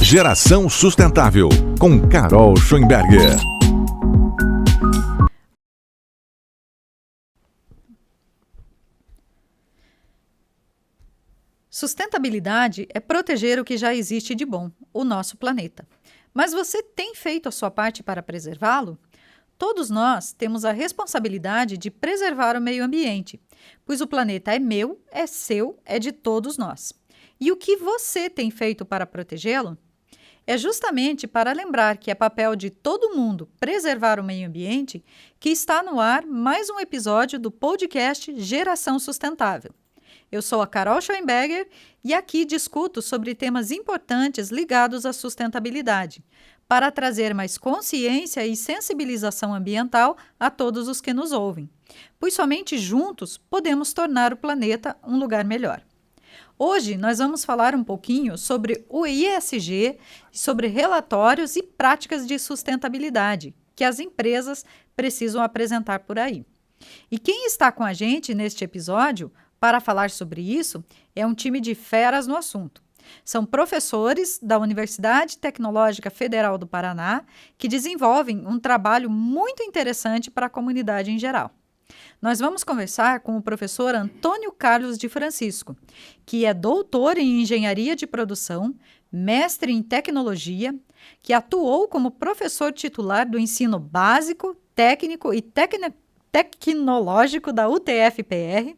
Geração Sustentável, com Carol Schoenberger. Sustentabilidade é proteger o que já existe de bom, o nosso planeta. Mas você tem feito a sua parte para preservá-lo? Todos nós temos a responsabilidade de preservar o meio ambiente, pois o planeta é meu, é seu, é de todos nós. E o que você tem feito para protegê-lo? É justamente para lembrar que é papel de todo mundo preservar o meio ambiente que está no ar mais um episódio do podcast Geração Sustentável. Eu sou a Carol Schoenberger e aqui discuto sobre temas importantes ligados à sustentabilidade, para trazer mais consciência e sensibilização ambiental a todos os que nos ouvem, pois somente juntos podemos tornar o planeta um lugar melhor. Hoje nós vamos falar um pouquinho sobre o ESG, sobre relatórios e práticas de sustentabilidade que as empresas precisam apresentar por aí. E quem está com a gente neste episódio para falar sobre isso é um time de feras no assunto. São professores da Universidade Tecnológica Federal do Paraná que desenvolvem um trabalho muito interessante para a comunidade em geral. Nós vamos conversar com o professor Antônio Carlos de Francisco, que é doutor em Engenharia de Produção, mestre em Tecnologia, que atuou como professor titular do ensino básico, técnico e tecnológico da UTF-PR.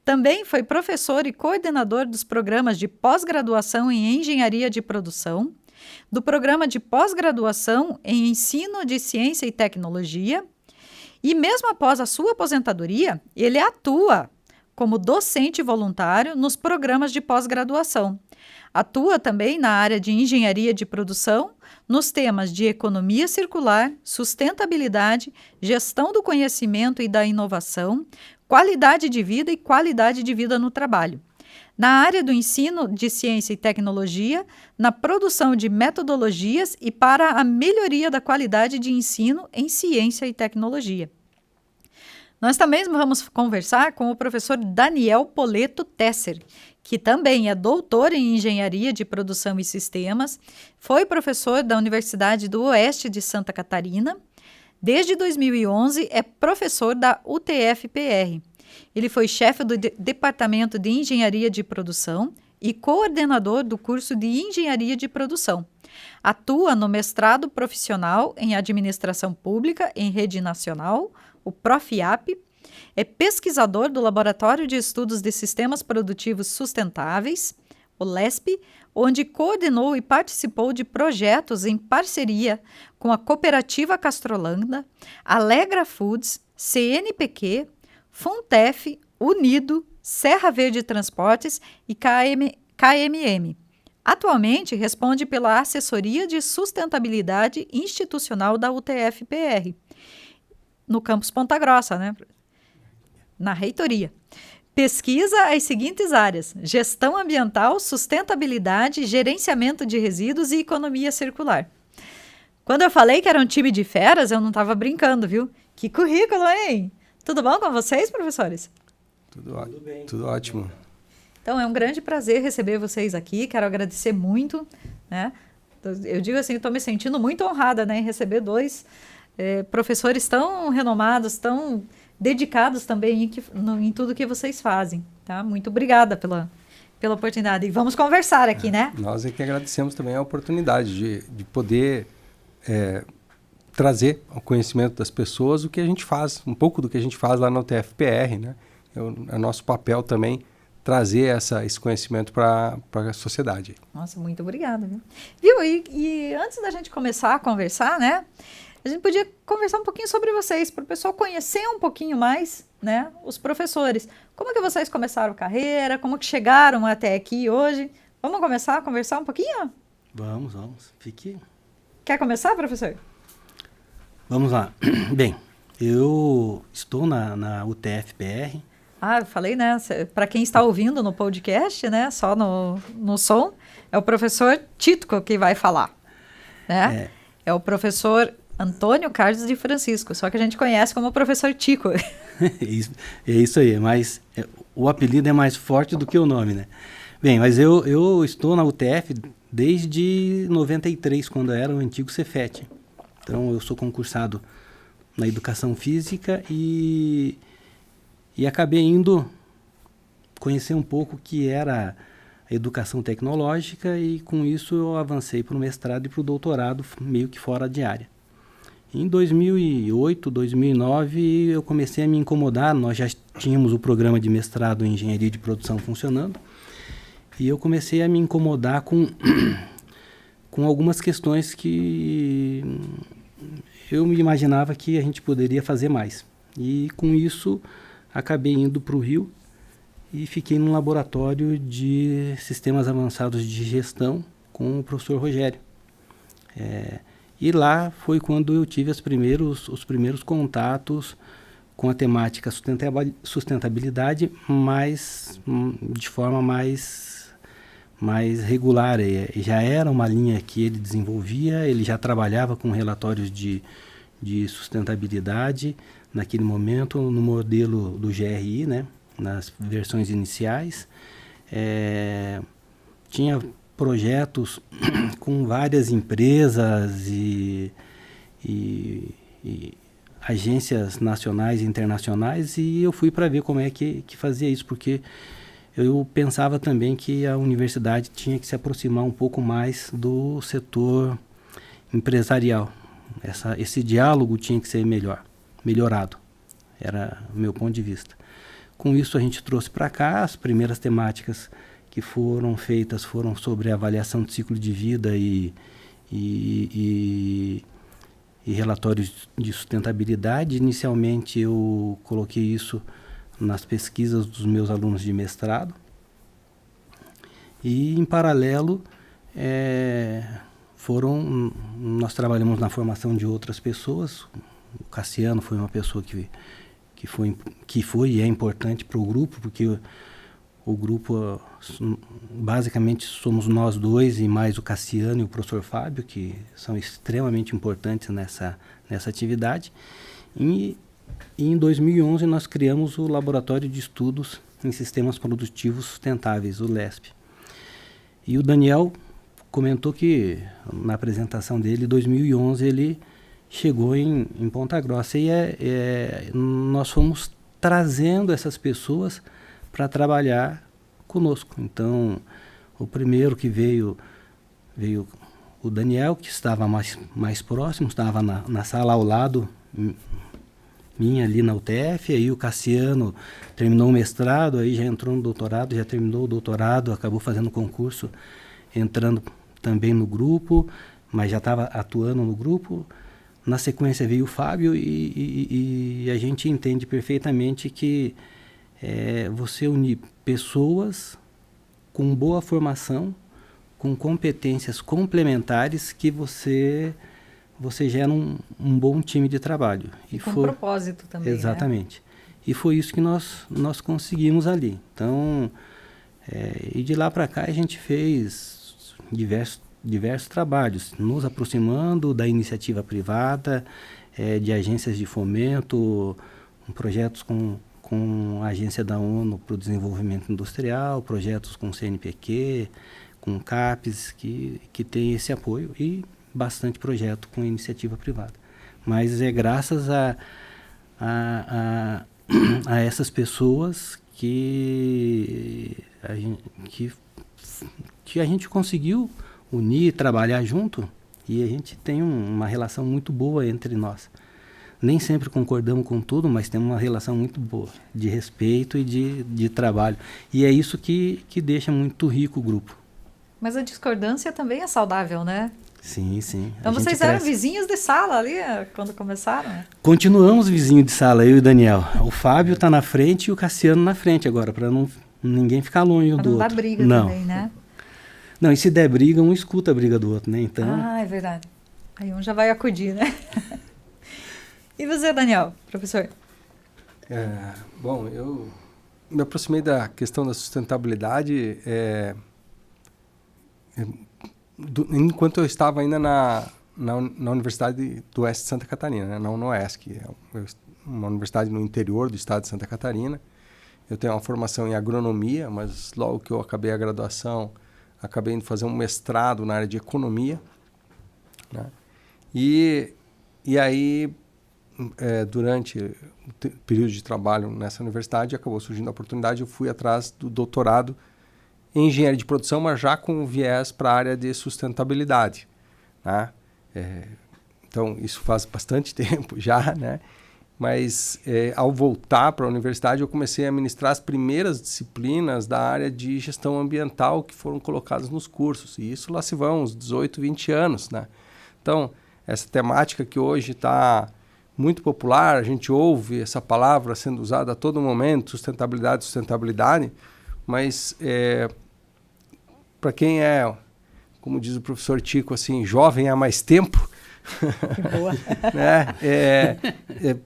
Também foi professor e coordenador dos programas de pós-graduação em Engenharia de Produção, do programa de pós-graduação em Ensino de Ciência e Tecnologia, e mesmo após a sua aposentadoria, ele atua como docente voluntário nos programas de pós-graduação. Atua também na área de Engenharia de Produção, nos temas de economia circular, sustentabilidade, gestão do conhecimento e da inovação, qualidade de vida e qualidade de vida no trabalho. Na área do ensino de ciência e tecnologia, na produção de metodologias e para a melhoria da qualidade de ensino em ciência e tecnologia. Nós também vamos conversar com o professor Daniel Poleto Tesser, que também é doutor em Engenharia de Produção e Sistemas, foi professor da Universidade do Oeste de Santa Catarina. Desde 2011, é professor da UTF-PR. Ele foi chefe do Departamento de Engenharia de Produção e coordenador do curso de Engenharia de Produção. Atua no mestrado profissional em Administração Pública em Rede Nacional, o PROFIAP. É pesquisador do Laboratório de Estudos de Sistemas Produtivos Sustentáveis, o LESP, onde coordenou e participou de projetos em parceria com a Cooperativa Castrolanda, Alegra Foods, CNPq, Funtef, Unido, Serra Verde Transportes e KMM. Atualmente responde pela Assessoria de Sustentabilidade Institucional da UTF-PR, no campus Ponta Grossa, né? Na reitoria. Pesquisa as seguintes áreas: gestão ambiental, sustentabilidade, gerenciamento de resíduos e economia circular. Quando eu falei que era um time de feras, eu não estava brincando, viu? Que currículo, hein? Tudo bom com vocês, professores? Tudo bem. Tudo ótimo. Então, é um grande prazer receber vocês aqui. Quero agradecer muito, né? Eu digo assim, estou me sentindo muito honrada, né, em receber dois professores tão renomados, tão dedicados também em tudo que vocês fazem, tá? Muito obrigada pela oportunidade. E vamos conversar aqui, né? Nós é que agradecemos também a oportunidade de poder trazer ao conhecimento das pessoas o que a gente faz, um pouco do que a gente faz lá na UTF-PR, né? É o nosso papel também trazer esse conhecimento para a sociedade. Nossa, muito obrigada. Viu? E antes da gente começar a conversar, né? A gente podia conversar um pouquinho sobre vocês, para o pessoal conhecer um pouquinho mais, né, os professores. Como que vocês começaram a carreira? Como que chegaram até aqui hoje? Vamos começar a conversar um pouquinho? Vamos. Fique. Quer começar, professor? Vamos lá. Bem, eu estou na UTF-PR. Eu falei, né? Para quem está ouvindo no podcast, né? Só no som, é o professor Tito que vai falar, né? É o professor Antônio Carlos de Francisco, só que a gente conhece como professor Tico. É isso aí, mas o apelido é mais forte do que o nome, né? Bem, mas eu estou na UTF desde 93, quando era o antigo Cefet. Então, eu sou concursado na educação física e acabei indo conhecer um pouco o que era a educação tecnológica e, com isso, eu avancei para o mestrado e para o doutorado, meio que fora de área. Em 2008, 2009, eu comecei a me incomodar. Nós já tínhamos o programa de mestrado em engenharia de produção funcionando e eu comecei a me incomodar com algumas questões que eu me imaginava que a gente poderia fazer mais. E, com isso, acabei indo para o Rio e fiquei num laboratório de sistemas avançados de gestão com o professor Rogério. E lá foi quando eu tive os primeiros contatos com a temática sustentabilidade, mas de forma mais regular. Já era uma linha que ele desenvolvia, ele já trabalhava com relatórios de sustentabilidade naquele momento, no modelo do GRI, né, nas versões iniciais. Tinha projetos com várias empresas e agências nacionais e internacionais, e eu fui para ver como é que fazia isso, porque eu pensava também que a universidade tinha que se aproximar um pouco mais do setor empresarial. Esse diálogo tinha que ser melhorado, era o meu ponto de vista. Com isso, a gente trouxe para cá as primeiras temáticas que foram feitas, foram sobre avaliação de ciclo de vida e relatórios de sustentabilidade. Inicialmente, eu coloquei isso nas pesquisas dos meus alunos de mestrado. E, em paralelo, nós trabalhamos na formação de outras pessoas. O Cassiano foi uma pessoa que foi e é importante para o grupo, porque o grupo, basicamente, somos nós dois e mais o Cassiano e o professor Fábio, que são extremamente importantes nessa atividade. E em 2011 nós criamos o Laboratório de Estudos em Sistemas Produtivos Sustentáveis, o LESP. E o Daniel comentou que, na apresentação dele, em 2011, ele chegou em Ponta Grossa. E nós fomos trazendo essas pessoas para trabalhar conosco. Então, o primeiro que veio o Daniel, que estava mais próximo, estava na sala ao lado minha, ali na UTF. Aí o Cassiano terminou o mestrado, aí já entrou no doutorado, já terminou o doutorado, acabou fazendo concurso, entrando também no grupo, mas já estava atuando no grupo. Na sequência veio o Fábio e a gente entende perfeitamente que você unir pessoas com boa formação, com competências complementares, que você gera um bom time de trabalho. E com propósito também. Exatamente. Né? E foi isso que nós conseguimos ali. Então, e de lá para cá a gente fez diversos trabalhos, nos aproximando da iniciativa privada, de agências de fomento, projetos com a Agência da ONU para o Desenvolvimento Industrial, projetos com o CNPq, com o CAPES, que tem esse apoio, e bastante projeto com iniciativa privada. Mas é graças a essas pessoas que a gente conseguiu unir, trabalhar junto, e a gente tem uma relação muito boa entre nós. Nem sempre concordamos com tudo, mas temos uma relação muito boa, de respeito e de trabalho. E é isso que deixa muito rico o grupo. Mas a discordância também é saudável, né? Sim, sim. Então vocês eram vizinhos de sala ali, quando começaram? Né? Continuamos vizinhos de sala, eu e o Daniel. O Fábio está na frente e o Cassiano na frente agora, para ninguém ficar longe um do outro. Para não dar briga também, né? Não, e se der briga, um escuta a briga do outro, né? Então... é verdade. Aí um já vai acudir, né? E você, Daniel, professor? Bom, eu me aproximei da questão da sustentabilidade enquanto eu estava ainda na Universidade do Oeste de Santa Catarina, né? Na UNOESC, uma universidade no interior do estado de Santa Catarina. Eu tenho uma formação em agronomia, mas logo que eu acabei a graduação, acabei indo fazer um mestrado na área de economia, né? E aí, durante o período de trabalho nessa universidade, acabou surgindo a oportunidade, eu fui atrás do doutorado em engenharia de produção, mas já com viés para a área de sustentabilidade, né? Então, isso faz bastante tempo já, né? Mas, ao voltar para a universidade, eu comecei a ministrar as primeiras disciplinas da área de gestão ambiental que foram colocadas nos cursos. E isso lá se vão uns 18, 20 anos, né? Então, essa temática que hoje está muito popular, a gente ouve essa palavra sendo usada a todo momento, sustentabilidade, mas para quem como diz o professor Tico, assim, jovem há mais tempo, Boa. né?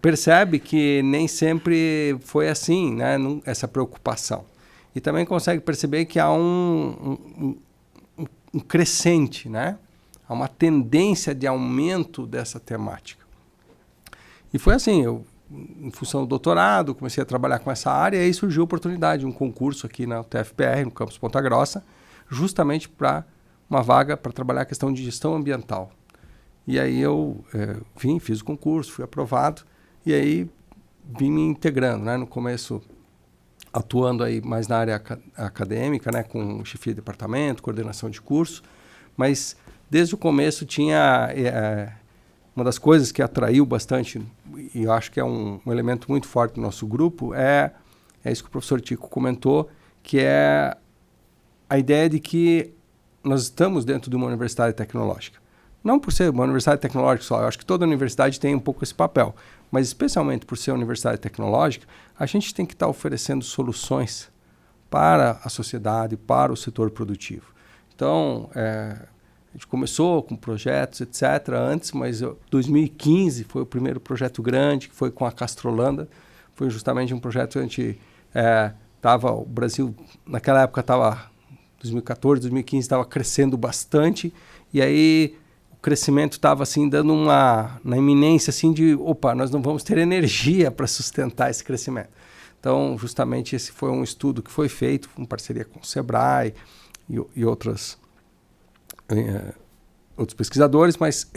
Percebe que nem sempre foi assim, né? Essa preocupação. E também consegue perceber que há um crescente, né? Há uma tendência de aumento dessa temática. E foi assim, eu, em função do doutorado, comecei a trabalhar com essa área, e aí surgiu a oportunidade, um concurso aqui na UTF-PR, no campus Ponta Grossa, justamente para uma vaga para trabalhar a questão de gestão ambiental. E aí eu fiz o concurso, fui aprovado, e aí vim me integrando, né? No começo, atuando aí mais na área acadêmica, né? Com chefia de departamento, coordenação de curso, mas desde o começo tinha... uma das coisas que atraiu bastante, e eu acho que é um elemento muito forte do nosso grupo, é isso que o professor Tico comentou, que é a ideia de que nós estamos dentro de uma universidade tecnológica. Não por ser uma universidade tecnológica só, eu acho que toda universidade tem um pouco esse papel, mas especialmente por ser uma universidade tecnológica, a gente tem que estar oferecendo soluções para a sociedade, para o setor produtivo. Então, a gente começou com projetos, etc., antes, mas 2015 foi o primeiro projeto grande, que foi com a Castrolanda. Foi justamente um projeto que a gente o Brasil, naquela época, 2014, 2015, estava crescendo bastante, e aí o crescimento estava assim, dando na iminência assim, de, nós não vamos ter energia para sustentar esse crescimento. Então, justamente, esse foi um estudo que foi feito em parceria com o Sebrae e outros pesquisadores, mas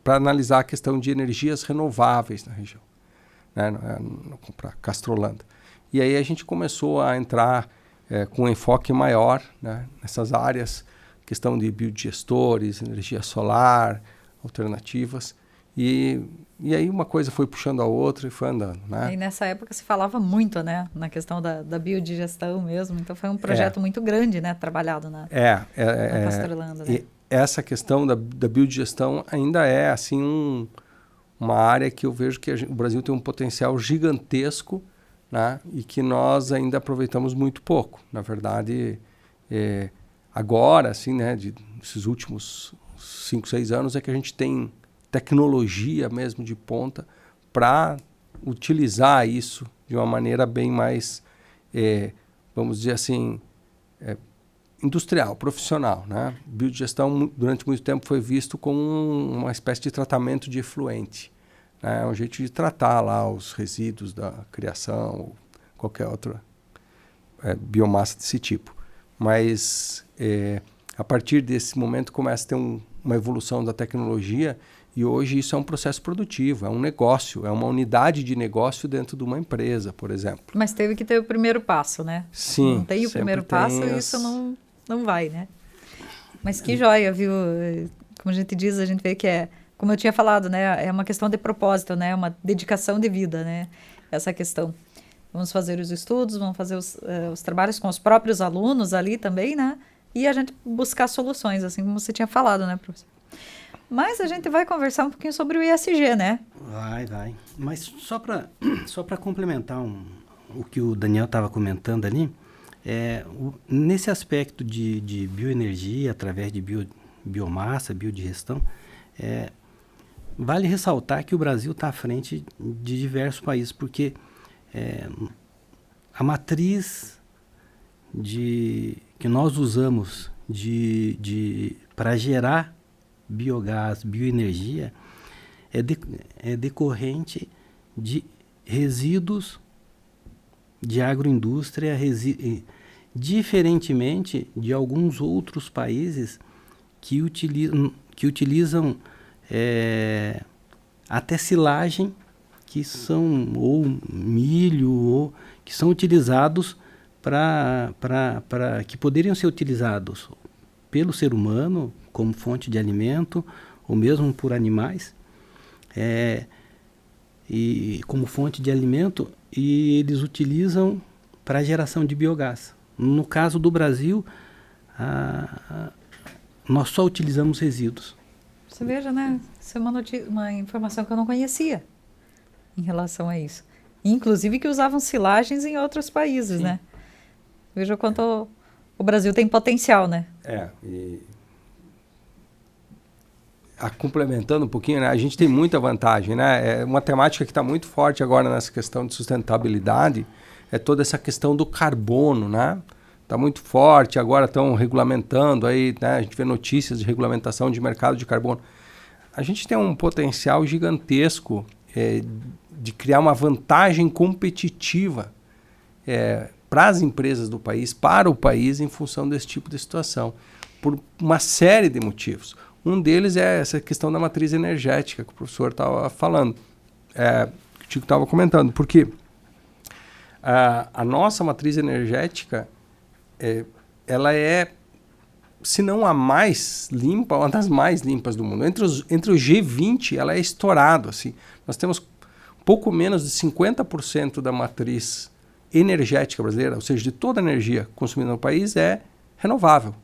para analisar a questão de energias renováveis na região, né, para Castrolanda. E aí a gente começou a entrar com um enfoque maior, né, nessas áreas, questão de biodigestores, energia solar, alternativas, e aí uma coisa foi puxando a outra e foi andando, né? E nessa época se falava muito, né, na questão da biodigestão mesmo, então foi um projeto muito grande, né, trabalhado na Castrolanda. Né? E essa questão da biodigestão ainda é assim uma área que eu vejo que o Brasil tem um potencial gigantesco, né, e que nós ainda aproveitamos muito pouco. Na verdade, agora, assim, né, desses últimos 5, 6 anos é que a gente tem tecnologia mesmo de ponta para utilizar isso de uma maneira bem mais, vamos dizer assim, industrial, profissional, né? Biodigestão, durante muito tempo, foi visto como uma espécie de tratamento de efluente, né? Um jeito de tratar lá os resíduos da criação ou qualquer outra biomassa desse tipo. Mas, a partir desse momento, começa a ter uma evolução da tecnologia e hoje isso é um processo produtivo, é um negócio, é uma unidade de negócio dentro de uma empresa, por exemplo. Mas teve que ter o primeiro passo, né? Sim. Não tem o primeiro passo, isso não vai, né? Mas que joia, viu? Como a gente diz, a gente vê que como eu tinha falado, né? É uma questão de propósito, né? Uma dedicação de vida, né? Essa questão. Vamos fazer os estudos, vamos fazer os trabalhos com os próprios alunos ali também, né? E a gente buscar soluções, assim como você tinha falado, né, professor? Mas a gente vai conversar um pouquinho sobre o ISG, né? Vai. Mas só para complementar o que o Daniel estava comentando ali, nesse aspecto de bioenergia, através de biomassa, biodigestão, vale ressaltar que o Brasil está à frente de diversos países, porque a matriz que nós usamos para gerar biogás, bioenergia, é decorrente de resíduos de agroindústria diferentemente de alguns outros países que utilizam até silagem, que são ou milho, ou que são utilizados que poderiam ser utilizados pelo ser humano como fonte de alimento, ou mesmo por animais, e como fonte de alimento, e eles utilizam para a geração de biogás. No caso do Brasil, nós só utilizamos resíduos. Você veja, né? Isso é uma informação que eu não conhecia em relação a isso. Inclusive que usavam silagens em outros países, Sim. né? Veja o quanto o Brasil tem potencial, né? Complementando um pouquinho, né, a gente tem muita vantagem, né? Uma temática que está muito forte agora nessa questão de sustentabilidade é toda essa questão do carbono, né? Está muito forte, agora estão regulamentando aí, né? A gente vê notícias de regulamentação de mercado de carbono. A gente tem um potencial gigantesco de criar uma vantagem competitiva para as empresas do país, para o país, em função desse tipo de situação, por uma série de motivos. Um deles é essa questão da matriz energética que o professor estava falando, que o Tico estava comentando, porque a nossa matriz energética, ela é, se não a mais limpa, uma das mais limpas do mundo. Entre os G20, ela é estourado. Assim. Nós temos pouco menos de 50% da matriz energética brasileira, ou seja, de toda a energia consumida no país, é renovável.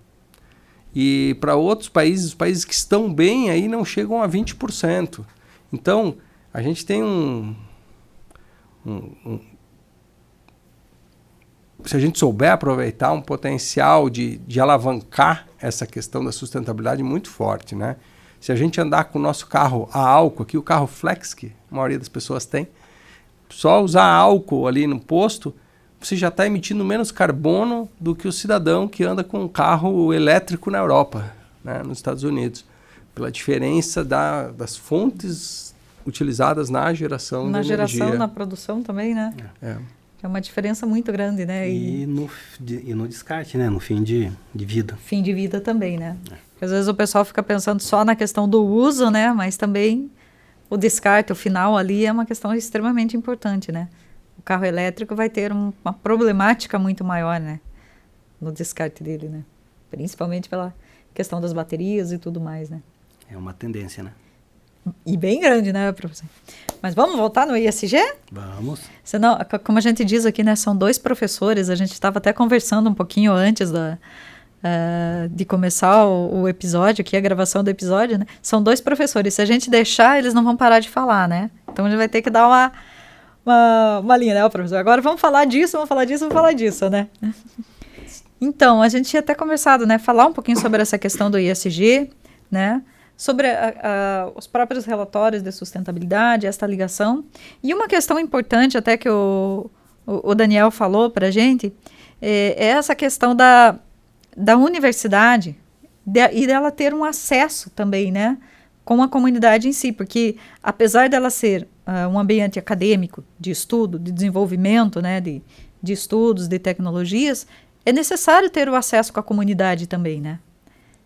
E para outros países, os países que estão bem aí não chegam a 20%. Então, a gente tem se a gente souber aproveitar um potencial de alavancar essa questão da sustentabilidade muito forte, né? Se a gente andar com o nosso carro a álcool, aqui o carro flex, que a maioria das pessoas tem, só usar álcool ali no posto, você já está emitindo menos carbono do que o cidadão que anda com um carro elétrico na Europa, né, nos Estados Unidos, pela diferença das fontes utilizadas na geração de energia. Na produção também, né? É uma diferença muito grande, né? E no descarte, né? No fim de vida. Fim de vida também, né? Às vezes o pessoal fica pensando só na questão do uso, né? Mas também o descarte, o final ali, é uma questão extremamente importante, né? O carro elétrico vai ter uma problemática muito maior, né? No descarte dele, né? Principalmente pela questão das baterias e tudo mais, né? É uma tendência, né? E bem grande, né, professor? Mas vamos voltar no ISG? Vamos. Senão, como a gente diz aqui, né? São dois professores. A gente estava até conversando um pouquinho antes de começar o episódio, aqui a gravação do episódio, né? São dois professores. Se a gente deixar, eles não vão parar de falar, né? Então a gente vai ter que dar uma linha, né, professor? Agora vamos falar disso, né? Então, a gente tinha até conversado, né? Falar um pouquinho sobre essa questão do ISG, né? Sobre os próprios relatórios de sustentabilidade, esta ligação. E uma questão importante até que o Daniel falou para a gente, é essa questão da universidade e dela ter um acesso também, né, com a comunidade em si, porque apesar dela ser um ambiente acadêmico, de estudo, de desenvolvimento, né, de estudos, de tecnologias, é necessário ter o acesso com a comunidade também, né?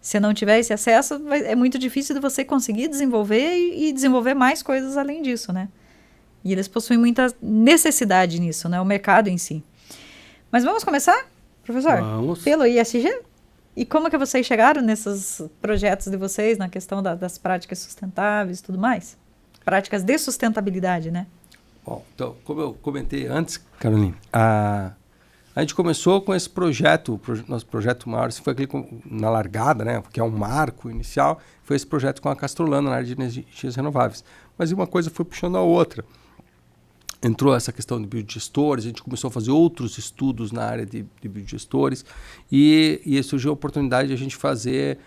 Se não tiver esse acesso, é muito difícil de você conseguir desenvolver e desenvolver mais coisas além disso, né? E eles possuem muita necessidade nisso, né? O mercado em si. Mas vamos começar, professor? Vamos. Pelo ISG? E como que vocês chegaram nesses projetos de vocês, na questão das práticas sustentáveis e tudo mais? Práticas de sustentabilidade, né? Bom, então, como eu comentei antes, Caroline, a gente começou com esse projeto, nosso projeto maior, esse foi aquele na largada, né, que é um marco inicial, foi esse projeto com a Castrolano na área de energias renováveis. Mas uma coisa foi puxando a outra. Entrou essa questão de biodigestores, a gente começou a fazer outros estudos na área de biodigestores e surgiu a oportunidade de a gente fazer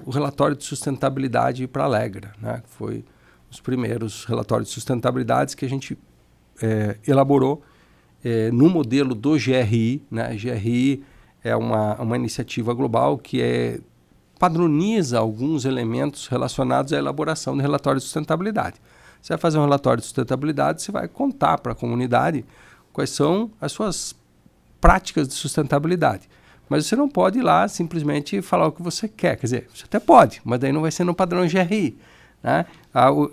o relatório de sustentabilidade para a Alegra, né, que foi os primeiros relatórios de sustentabilidade que a gente elaborou no modelo do GRI, né? GRI é uma iniciativa global que padroniza alguns elementos relacionados à elaboração de relatório de sustentabilidade. Você vai fazer um relatório de sustentabilidade, você vai contar para a comunidade quais são as suas práticas de sustentabilidade. Mas você não pode ir lá simplesmente falar o que você quer. Quer dizer, você até pode, mas daí não vai ser no padrão GRI. Né?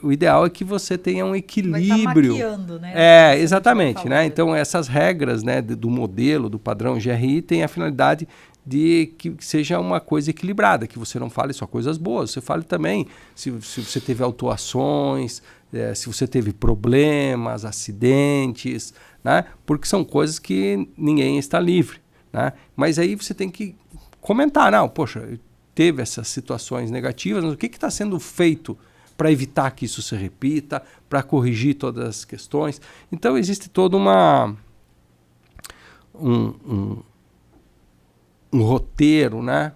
O ideal é que você tenha um equilíbrio. Vai estar maquiando, né? Exatamente. Né? Então, essas regras, né, do modelo, do padrão GRI, têm a finalidade de que seja uma coisa equilibrada, que você não fale só coisas boas, você fale também se você teve autuações, se você teve problemas, acidentes, né? Porque são coisas que ninguém está livre. Né? Mas aí você tem que comentar, não, poxa, teve essas situações negativas, mas o que está sendo feito para evitar que isso se repita, para corrigir todas as questões? Então existe todo um roteiro, né,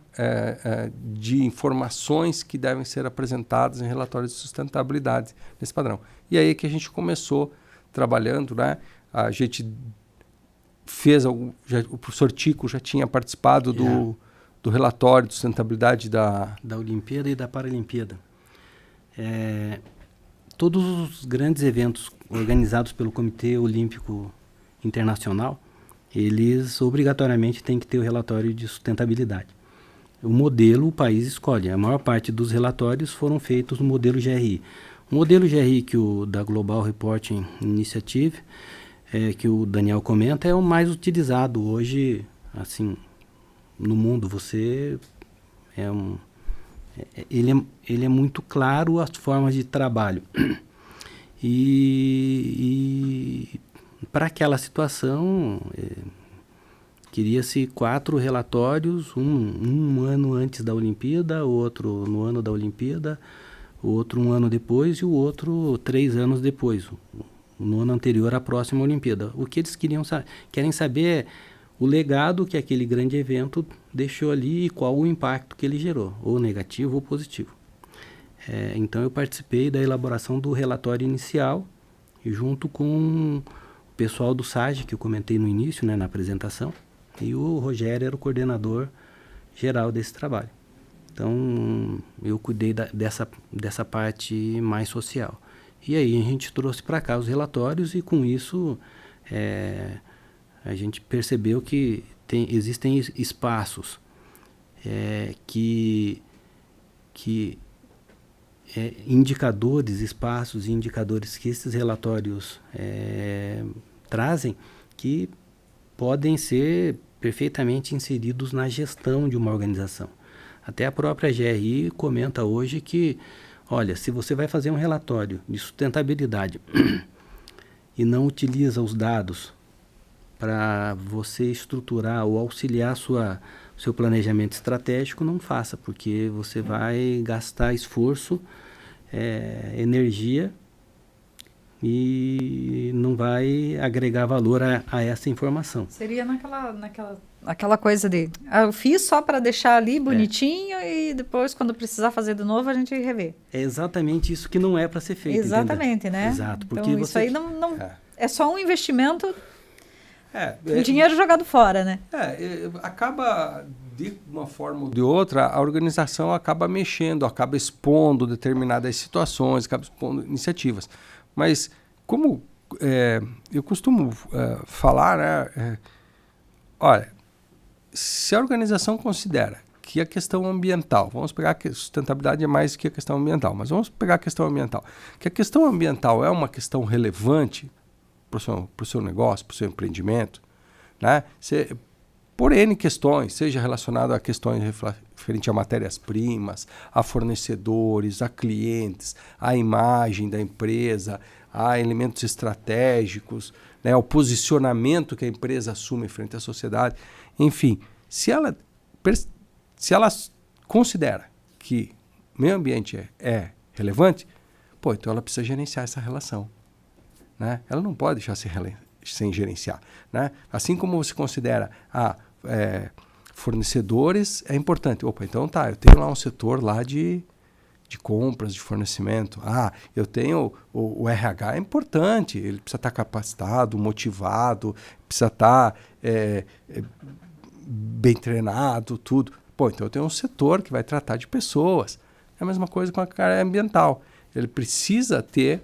de informações que devem ser apresentadas em relatórios de sustentabilidade nesse padrão. E aí que a gente começou trabalhando, né, a gente fez o professor Tico já tinha participado do relatório de sustentabilidade da Olimpíada e da Paralimpíada. Todos os grandes eventos organizados pelo Comitê Olímpico Internacional, eles obrigatoriamente têm que ter o relatório de sustentabilidade. O modelo o país escolhe. A maior parte dos relatórios foram feitos no modelo GRI. O modelo GRI da Global Reporting Initiative, que o Daniel comenta, é o mais utilizado hoje, assim, no mundo. Ele é muito claro as formas de trabalho. E para aquela situação, queria-se 4 relatórios, um ano antes da Olimpíada, outro no ano da Olimpíada, o outro um ano depois e o outro 3 anos depois, no ano anterior à próxima Olimpíada. O que eles querem saber é o legado que aquele grande evento deixou ali e qual o impacto que ele gerou, ou negativo ou positivo. Então eu participei da elaboração do relatório inicial, e junto com o pessoal do SAGE, que eu comentei no início, né, na apresentação, e o Rogério era o coordenador geral desse trabalho. Então eu cuidei dessa parte mais social. E aí a gente trouxe para cá os relatórios e com isso a gente percebeu que existem espaços espaços e indicadores que esses relatórios trazem que podem ser perfeitamente inseridos na gestão de uma organização. Até a própria GRI comenta hoje que, olha, se você vai fazer um relatório de sustentabilidade e não utiliza os dados para você estruturar ou auxiliar seu planejamento estratégico, não faça, porque você vai gastar esforço, energia e não vai agregar valor a essa informação. Seria naquela coisa de eu fiz só para deixar ali bonitinho e depois, quando precisar fazer de novo, a gente revê. É exatamente isso que não é para ser feito. Exatamente, entendeu? né? Exato. Porque então, isso aí não é só um investimento, um dinheiro jogado fora, né? Acaba, de uma forma ou de outra, a organização acaba mexendo, acaba expondo determinadas situações, acaba expondo iniciativas. Mas, como eu costumo falar, né, olha, se a organização considera que a questão ambiental, vamos pegar que sustentabilidade é mais que a questão ambiental, mas vamos pegar a questão ambiental, que a questão ambiental é uma questão relevante para o seu negócio, para o seu empreendimento, né? Por N questões, seja relacionado a questões referentes a matérias-primas, a fornecedores, a clientes, a imagem da empresa, a elementos estratégicos, né, ao posicionamento que a empresa assume frente à sociedade. Enfim, se ela considera que o meio ambiente é relevante, então ela precisa gerenciar essa relação. Né? Ela não pode deixar sem gerenciar. Né? Assim como você considera fornecedores, é importante. Então eu tenho lá um setor lá de compras, de fornecimento. Eu tenho o RH, é importante, ele precisa estar capacitado, motivado, precisa estar bem treinado, tudo. Então eu tenho um setor que vai tratar de pessoas. É a mesma coisa com a área ambiental. Ele precisa ter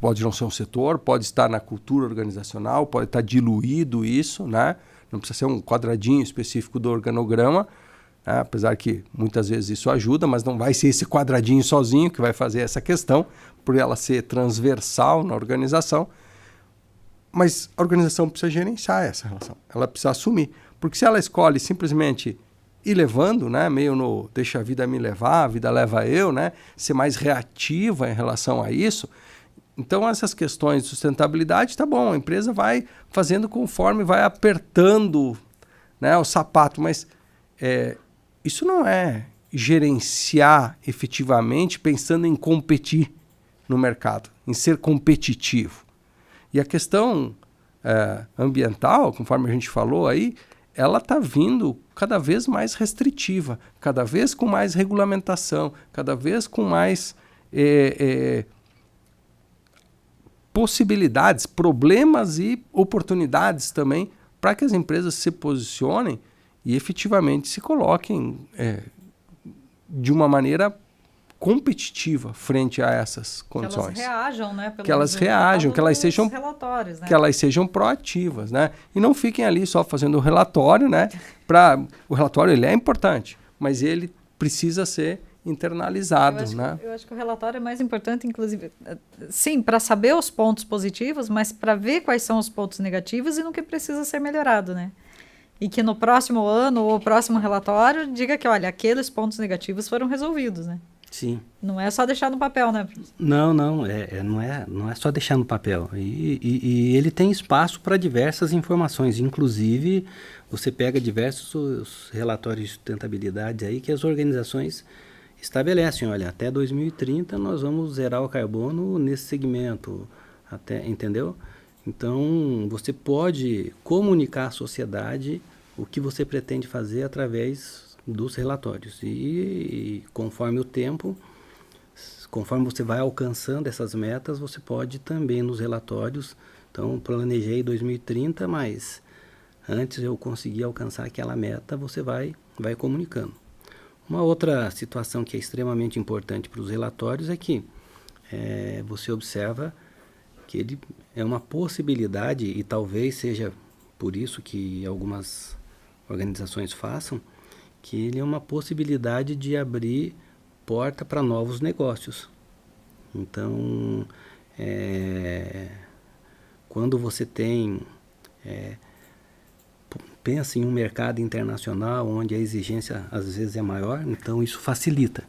pode não ser um setor, pode estar na cultura organizacional, pode estar diluído isso, né? Não precisa ser um quadradinho específico do organograma, né? Apesar que muitas vezes isso ajuda, mas não vai ser esse quadradinho sozinho que vai fazer essa questão, por ela ser transversal na organização. Mas a organização precisa gerenciar essa relação, ela precisa assumir. Porque se ela escolhe simplesmente ir levando, né, meio no deixa a vida me levar, a vida leva eu, né, ser mais reativa em relação a isso, então essas questões de sustentabilidade, tá bom, a empresa vai fazendo conforme vai apertando, né, o sapato, mas isso não é gerenciar efetivamente pensando em competir no mercado, em ser competitivo. E a questão ambiental, conforme a gente falou aí, ela está vindo cada vez mais restritiva, cada vez com mais regulamentação, cada vez com mais possibilidades, problemas e oportunidades também para que as empresas se posicionem e efetivamente se coloquem de uma maneira competitiva frente a essas condições. Que elas reajam, né? Que elas reajam, que elas sejam relatórios, né? Que elas sejam proativas, né? E não fiquem ali só fazendo o relatório, né? O relatório ele é importante, mas ele precisa ser internalizado, né? Eu acho que o relatório é mais importante, inclusive, sim, para saber os pontos positivos, mas para ver quais são os pontos negativos e no que precisa ser melhorado, né? E que no próximo ano ou próximo relatório diga que, olha, aqueles pontos negativos foram resolvidos, né? Sim. Não é só deixar no papel, né? Não, não é só deixar no papel. E ele tem espaço para diversas informações. Inclusive, você pega diversos relatórios de sustentabilidade aí que as organizações estabelecem. Olha, até 2030 nós vamos zerar o carbono nesse segmento. Entendeu? Então, você pode comunicar à sociedade o que você pretende fazer através dos relatórios. E conforme o tempo, conforme você vai alcançando essas metas, você pode também nos relatórios, então planejei 2030, mas antes eu conseguir alcançar aquela meta, você vai comunicando. Uma outra situação que é extremamente importante para os relatórios é que você observa que ele é uma possibilidade, e talvez seja por isso que algumas organizações façam, que ele é uma possibilidade de abrir porta para novos negócios. Então, quando você pensa em um mercado internacional onde a exigência às vezes é maior, então isso facilita.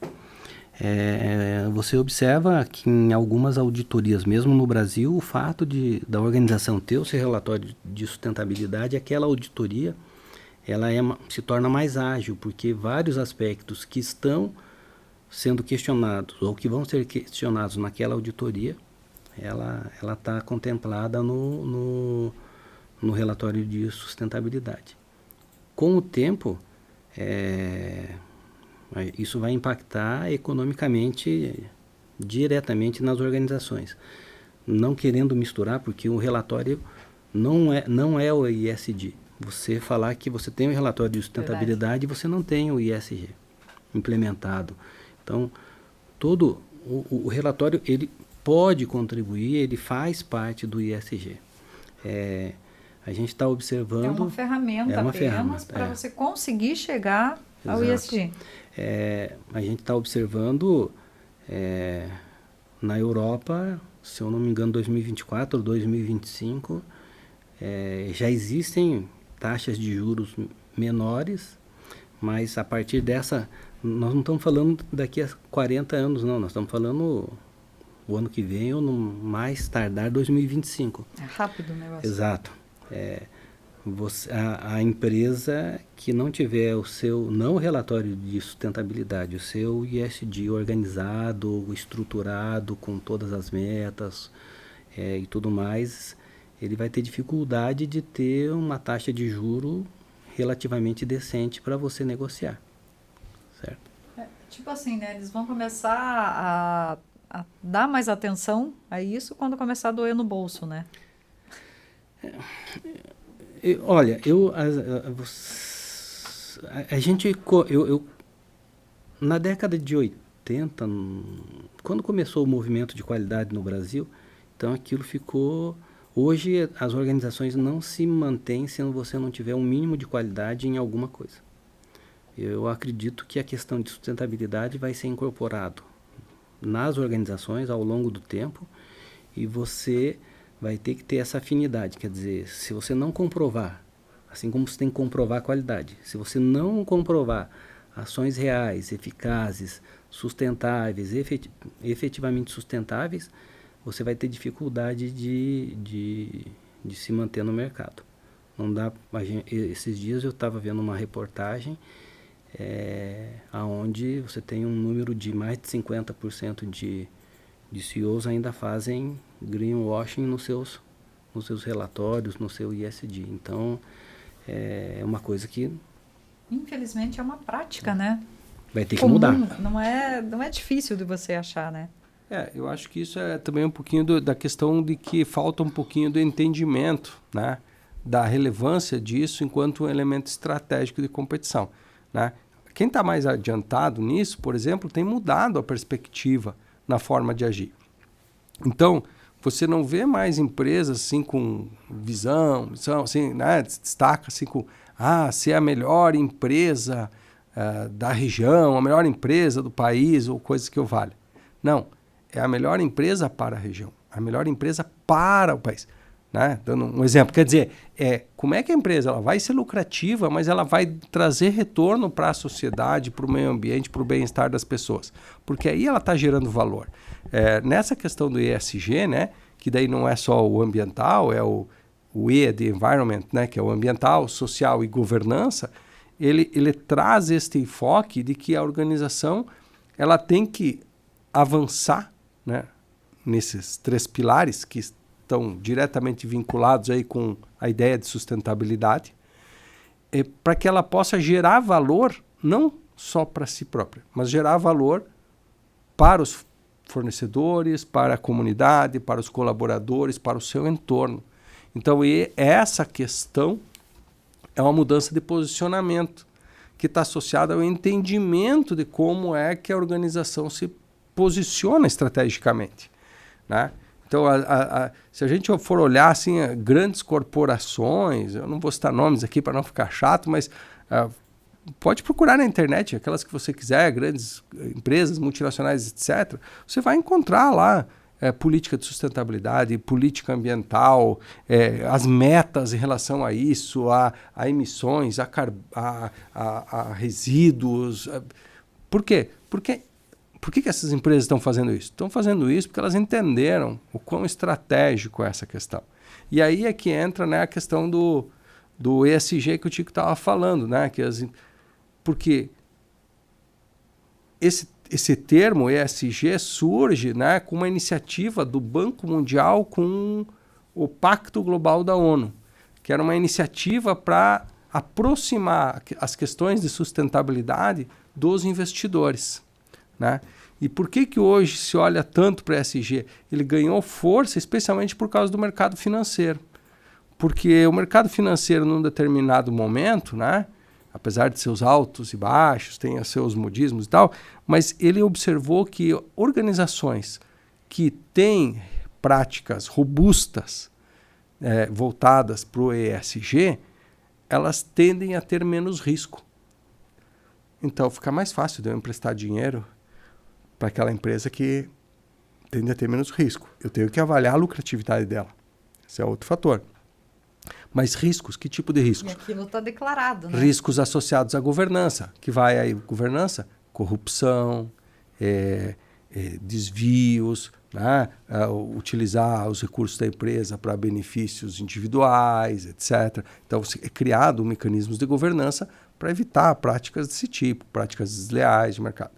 Você observa que em algumas auditorias, mesmo no Brasil, o fato da organização ter o seu relatório de sustentabilidade, aquela auditoria ela se torna mais ágil, porque vários aspectos que estão sendo questionados ou que vão ser questionados naquela auditoria, ela está contemplada no relatório de sustentabilidade. Com o tempo, isso vai impactar economicamente, diretamente nas organizações. Não querendo misturar, porque o relatório não é o ESG. Você falar que você tem um relatório de sustentabilidade e você não tem o ESG implementado. Então, todo o relatório ele pode contribuir, ele faz parte do ESG. A gente está observando... É uma ferramenta apenas para você conseguir chegar ao ESG. A gente está observando na Europa, se eu não me engano, 2024 ou 2025, já existem taxas de juros menores, mas a partir dessa, nós não estamos falando daqui a 40 anos, não, nós estamos falando o ano que vem ou no mais tardar 2025. É rápido o negócio. Exato. A empresa que não tiver o seu, não o relatório de sustentabilidade, o seu ESG organizado, estruturado, com todas as metas e tudo mais, ele vai ter dificuldade de ter uma taxa de juro relativamente decente para você negociar, certo? Tipo assim, né? Eles vão começar a dar mais atenção a isso quando começar a doer no bolso, né? Olha, na década de 80, quando começou o movimento de qualidade no Brasil, Então aquilo ficou... Hoje as organizações não se mantêm se você não tiver um mínimo de qualidade em alguma coisa. Eu acredito que a questão de sustentabilidade vai ser incorporado nas organizações ao longo do tempo e você vai ter que ter essa afinidade. Quer dizer, se você não comprovar, assim como você tem que comprovar a qualidade, se você não comprovar ações reais, eficazes, sustentáveis, efetivamente sustentáveis, você vai ter dificuldade de se manter no mercado. Não dá, esses dias eu estava vendo uma reportagem onde você tem um número de mais de 50% de CEOs ainda fazem greenwashing nos seus relatórios, no seu ISD. Então, é uma coisa que... Infelizmente é uma prática, né? Vai ter que comum, mudar. Não é difícil de você achar, né? Eu acho que isso é também um pouquinho da questão de que falta um pouquinho do entendimento, né, da relevância disso enquanto um elemento estratégico de competição, né? Quem está mais adiantado nisso, por exemplo, tem mudado a perspectiva na forma de agir. Então, você não vê mais empresas assim com visão assim, né, destaca assim com ser a melhor empresa da região, a melhor empresa do país ou coisas que eu valha. Não. É a melhor empresa para a região, a melhor empresa para o país. Né? Dando um exemplo, quer dizer, como é que a empresa ela vai ser lucrativa, mas ela vai trazer retorno para a sociedade, para o meio ambiente, para o bem-estar das pessoas. Porque aí ela está gerando valor. Nessa questão do ESG, né, que daí não é só o ambiental, é o E de environment, né, que é o ambiental, social e governança, ele traz este enfoque de que a organização ela tem que avançar, né, nesses 3 pilares que estão diretamente vinculados aí com a ideia de sustentabilidade, para que ela possa gerar valor não só para si própria, mas gerar valor para os fornecedores, para a comunidade, para os colaboradores, para o seu entorno. Então, essa questão é uma mudança de posicionamento que está associada ao entendimento de como é que a organização se posiciona estrategicamente, né? Então, se a gente for olhar assim, grandes corporações, eu não vou citar nomes aqui para não ficar chato, mas pode procurar na internet, aquelas que você quiser, grandes empresas, multinacionais, etc. Você vai encontrar lá política de sustentabilidade, política ambiental, as metas em relação a isso, a emissões, a resíduos. Por quê? Por que essas empresas estão fazendo isso? Estão fazendo isso porque elas entenderam o quão estratégico é essa questão. E aí é que entra, né, a questão do ESG que o Tico estava falando, né? Porque esse termo ESG surge, né, com uma iniciativa do Banco Mundial com o Pacto Global da ONU, que era uma iniciativa para aproximar as questões de sustentabilidade dos investidores, né? E por que hoje se olha tanto para o ESG? Ele ganhou força especialmente por causa do mercado financeiro. Porque o mercado financeiro, num determinado momento, né, apesar de seus altos e baixos, tem os seus modismos e tal, mas ele observou que organizações que têm práticas robustas voltadas para o ESG, elas tendem a ter menos risco. Então fica mais fácil de eu emprestar dinheiro para aquela empresa que tende a ter menos risco. Eu tenho que avaliar a lucratividade dela. Esse é outro fator. Mas riscos, que tipo de riscos? E aquilo está declarado, né? Riscos associados à governança, que vai aí, governança, corrupção, desvios, né? Utilizar os recursos da empresa para benefícios individuais, etc. Então, é criado mecanismos de governança para evitar práticas desse tipo, práticas desleais de mercado.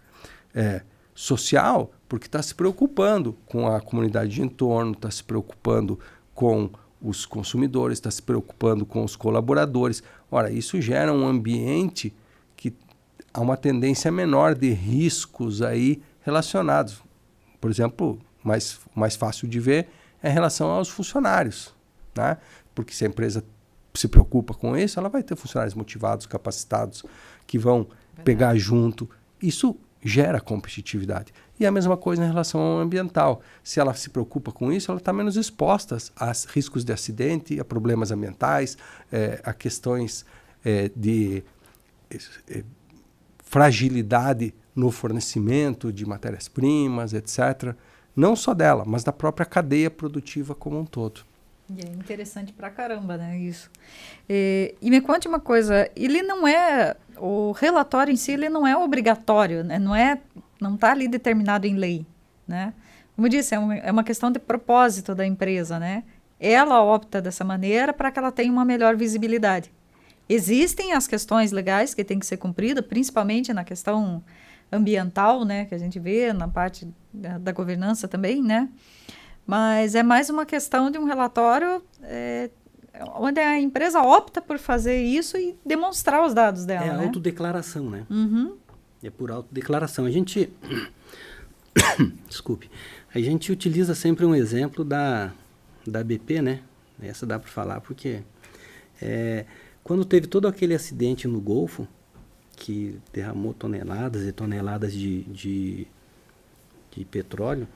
Social, porque está se preocupando com a comunidade de entorno, está se preocupando com os consumidores, está se preocupando com os colaboradores. Ora, isso gera um ambiente que há uma tendência menor de riscos aí relacionados. Por exemplo, mais fácil de ver é em relação aos funcionários, né? Porque se a empresa se preocupa com isso, ela vai ter funcionários motivados, capacitados, que vão pegar junto. Isso gera competitividade. E a mesma coisa em relação ao ambiental. Se ela se preocupa com isso, ela está menos exposta a riscos de acidente, a problemas ambientais, a questões de fragilidade no fornecimento de matérias-primas, etc. Não só dela, mas da própria cadeia produtiva como um todo. E é interessante pra caramba, né, isso. E me conte uma coisa, ele não é, o relatório em si, ele não é obrigatório, né, não está ali determinado em lei, né? Como eu disse, é uma questão de propósito da empresa, né? Ela opta dessa maneira para que ela tenha uma melhor visibilidade. Existem as questões legais que têm que ser cumpridas, principalmente na questão ambiental, né, que a gente vê na parte da governança também, né? Mas é mais uma questão de um relatório onde a empresa opta por fazer isso e demonstrar os dados dela, É né? autodeclaração, né? Uhum. É por autodeclaração. A gente... Desculpe. A gente utiliza sempre um exemplo da BP, né? Essa dá para falar porque... quando teve todo aquele acidente no Golfo, que derramou toneladas e toneladas de petróleo,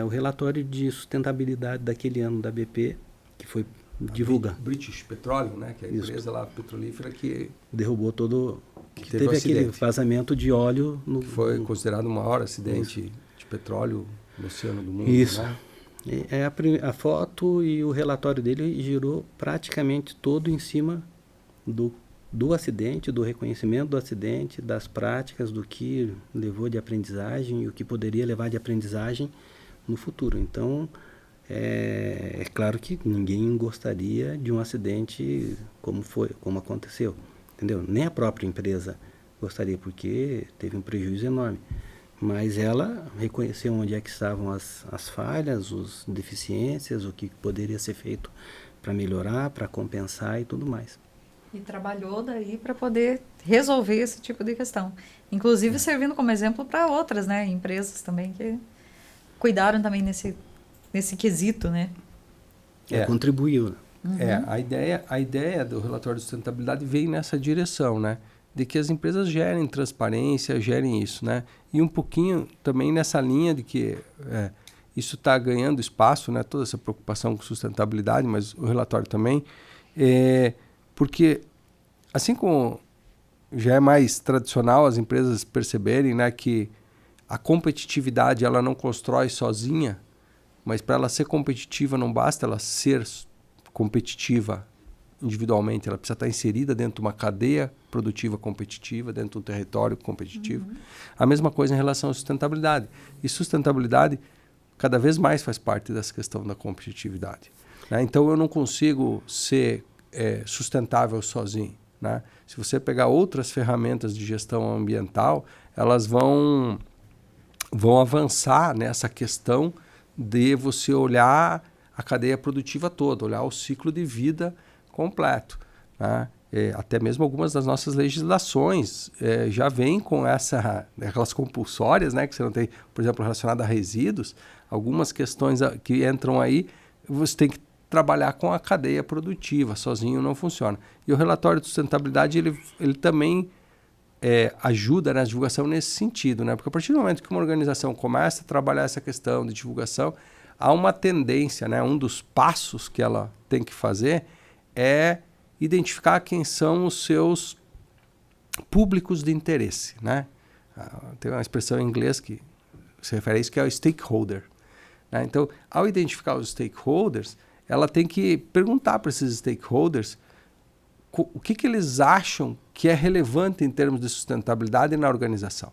o relatório de sustentabilidade daquele ano da BP, que foi divulgado. British Petroleum, né, que é a empresa lá petrolífera que derrubou todo... que teve aquele vazamento de óleo no... Que foi considerado o maior acidente de petróleo no oceano do mundo. Isso. Né? A foto e o relatório dele girou praticamente todo em cima do acidente, do reconhecimento do acidente, das práticas, do que levou de aprendizagem e o que poderia levar de aprendizagem no futuro. Então, é claro que ninguém gostaria de um acidente como aconteceu, entendeu? Nem a própria empresa gostaria, porque teve um prejuízo enorme. Mas ela reconheceu onde é que estavam as falhas, as deficiências, o que poderia ser feito para melhorar, para compensar e tudo mais. E trabalhou daí para poder resolver esse tipo de questão. Inclusive servindo como exemplo para outras, né, empresas também que cuidaram também nesse quesito, né? Contribuiu. Uhum. A ideia do relatório de sustentabilidade veio nessa direção, né? De que as empresas gerem transparência, gerem isso, né? E um pouquinho também nessa linha de que isso está ganhando espaço, né? Toda essa preocupação com sustentabilidade, mas o relatório também, porque assim como já é mais tradicional as empresas perceberem, né, que a competitividade ela não constrói sozinha, mas para ela ser competitiva não basta ela ser competitiva individualmente, ela precisa estar inserida dentro de uma cadeia produtiva competitiva, dentro de um território competitivo. Uhum. A mesma coisa em relação à sustentabilidade. E sustentabilidade cada vez mais faz parte dessa questão da competitividade, né? Então eu não consigo ser sustentável sozinho, né? Se você pegar outras ferramentas de gestão ambiental, elas vão avançar nessa questão de você olhar a cadeia produtiva toda, olhar o ciclo de vida completo, né? Até mesmo algumas das nossas legislações já vêm com aquelas compulsórias, né, que você não tem, por exemplo, relacionada a resíduos, algumas questões que entram aí, você tem que trabalhar com a cadeia produtiva, sozinho não funciona. E o relatório de sustentabilidade, ele também ajuda na divulgação nesse sentido, né? Porque a partir do momento que uma organização começa a trabalhar essa questão de divulgação, há uma tendência, né? Um dos passos que ela tem que fazer é identificar quem são os seus públicos de interesse, né? Tem uma expressão em inglês que se refere a isso, que é o stakeholder, né? Então, ao identificar os stakeholders, ela tem que perguntar para esses stakeholders o que eles acham que é relevante em termos de sustentabilidade na organização.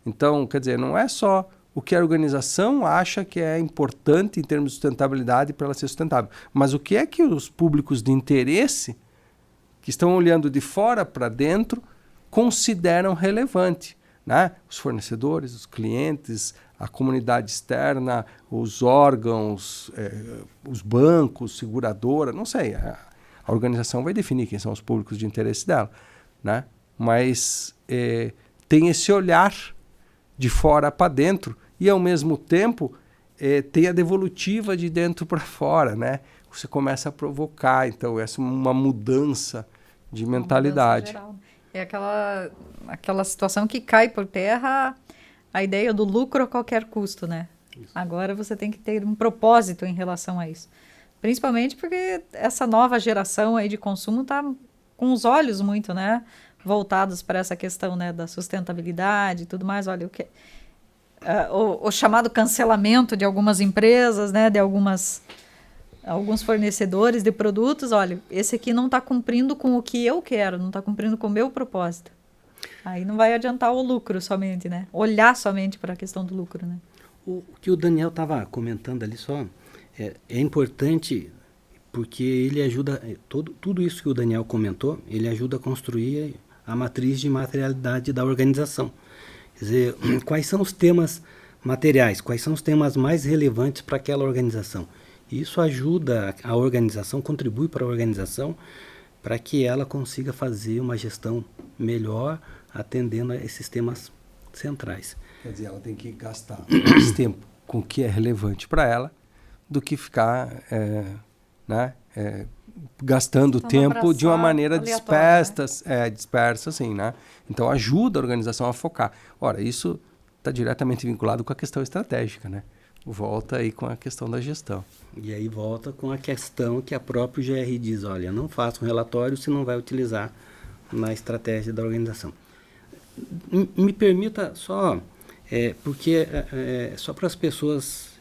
Então, quer dizer, não é só o que a organização acha que é importante em termos de sustentabilidade para ela ser sustentável, mas o que é que os públicos de interesse que estão olhando de fora para dentro consideram relevante, né? Os fornecedores, os clientes, a comunidade externa, os órgãos, os bancos, seguradora, não sei. A organização vai definir quem são os públicos de interesse dela, né? Mas tem esse olhar de fora para dentro e, ao mesmo tempo, tem a devolutiva de dentro para fora, né? Você começa a provocar, então, essa é uma mudança de mentalidade. Mudança geral. É aquela situação que cai por terra a ideia do lucro a qualquer custo, né? Agora você tem que ter um propósito em relação a isso. Principalmente porque essa nova geração aí de consumo está com os olhos muito, né, voltados para essa questão, né, da sustentabilidade e tudo mais. Olha, o chamado cancelamento de algumas empresas, né, de alguns fornecedores de produtos. Olha, esse aqui não está cumprindo com o que eu quero, não está cumprindo com o meu propósito. Aí não vai adiantar o lucro somente, né? Olhar somente para a questão do lucro, né? O que o Daniel estava comentando ali só é importante porque ele ajuda, tudo isso que o Daniel comentou, ele ajuda a construir a matriz de materialidade da organização. Quer dizer, quais são os temas materiais, quais são os temas mais relevantes para aquela organização. Isso ajuda a organização, contribui para a organização para que ela consiga fazer uma gestão melhor atendendo a esses temas centrais. Quer dizer, ela tem que gastar mais tempo com o que é relevante para ela do que ficar gastando tempo de uma maneira dispersa, assim, né? Então ajuda a organização a focar. Ora, isso está diretamente vinculado com a questão estratégica, né? Volta aí com a questão da gestão. E aí volta com a questão que a própria GR diz, olha, não faça um relatório se não vai utilizar na estratégia da organização. Me permita só, porque só para as pessoas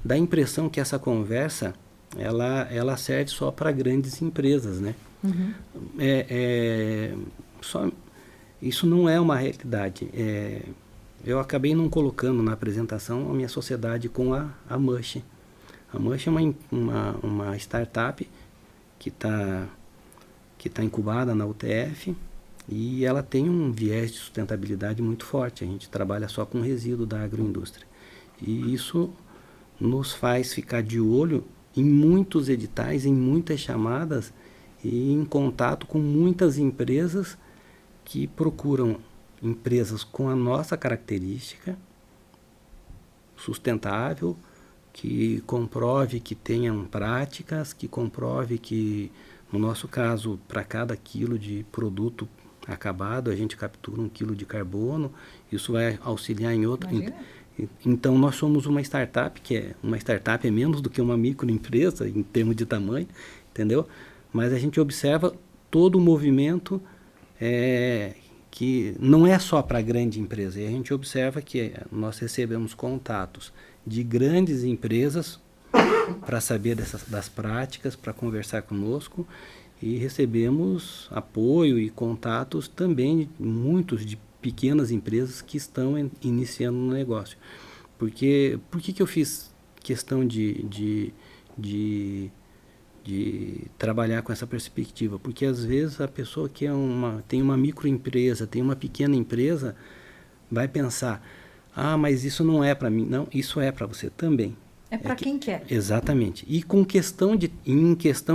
dá a impressão que essa conversa ela serve só para grandes empresas, né? Uhum. Isso não é uma realidade. Eu acabei não colocando na apresentação a minha sociedade com a Mush. A Mush é uma startup que tá incubada na UTF e ela tem um viés de sustentabilidade muito forte. A gente trabalha só com resíduo da agroindústria. E isso nos faz ficar de olho em muitos editais, em muitas chamadas e em contato com muitas empresas que procuram empresas com a nossa característica sustentável, que comprove que tenham práticas, que comprove que, no nosso caso, para cada quilo de produto acabado, a gente captura 1 quilo de carbono, isso vai auxiliar em outro. Então, nós somos uma startup, uma startup é menos do que uma microempresa em termos de tamanho, entendeu? Mas a gente observa todo o movimento que não é só para grande empresa. E a gente observa que nós recebemos contatos de grandes empresas para saber das práticas, para conversar conosco, e recebemos apoio e contatos também muitos de pequenas empresas que estão iniciando um negócio. Por que eu fiz questão de trabalhar com essa perspectiva? Porque às vezes a pessoa que tem uma microempresa, tem uma pequena empresa, vai pensar, mas isso não é para mim. Não, isso é para você também. É para quem quer. Exatamente. E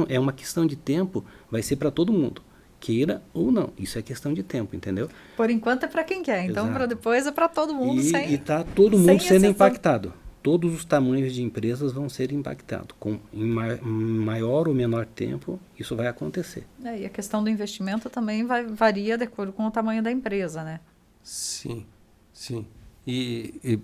é uma questão de tempo, vai ser para todo mundo. Queira ou não, isso é questão de tempo, entendeu? Por enquanto é para quem quer, então para depois é para todo mundo. E está todo mundo sendo impactado. Todos os tamanhos de empresas vão ser impactados. Em maior ou menor tempo, isso vai acontecer. E a questão do investimento também varia de acordo com o tamanho da empresa, né? Sim, sim. E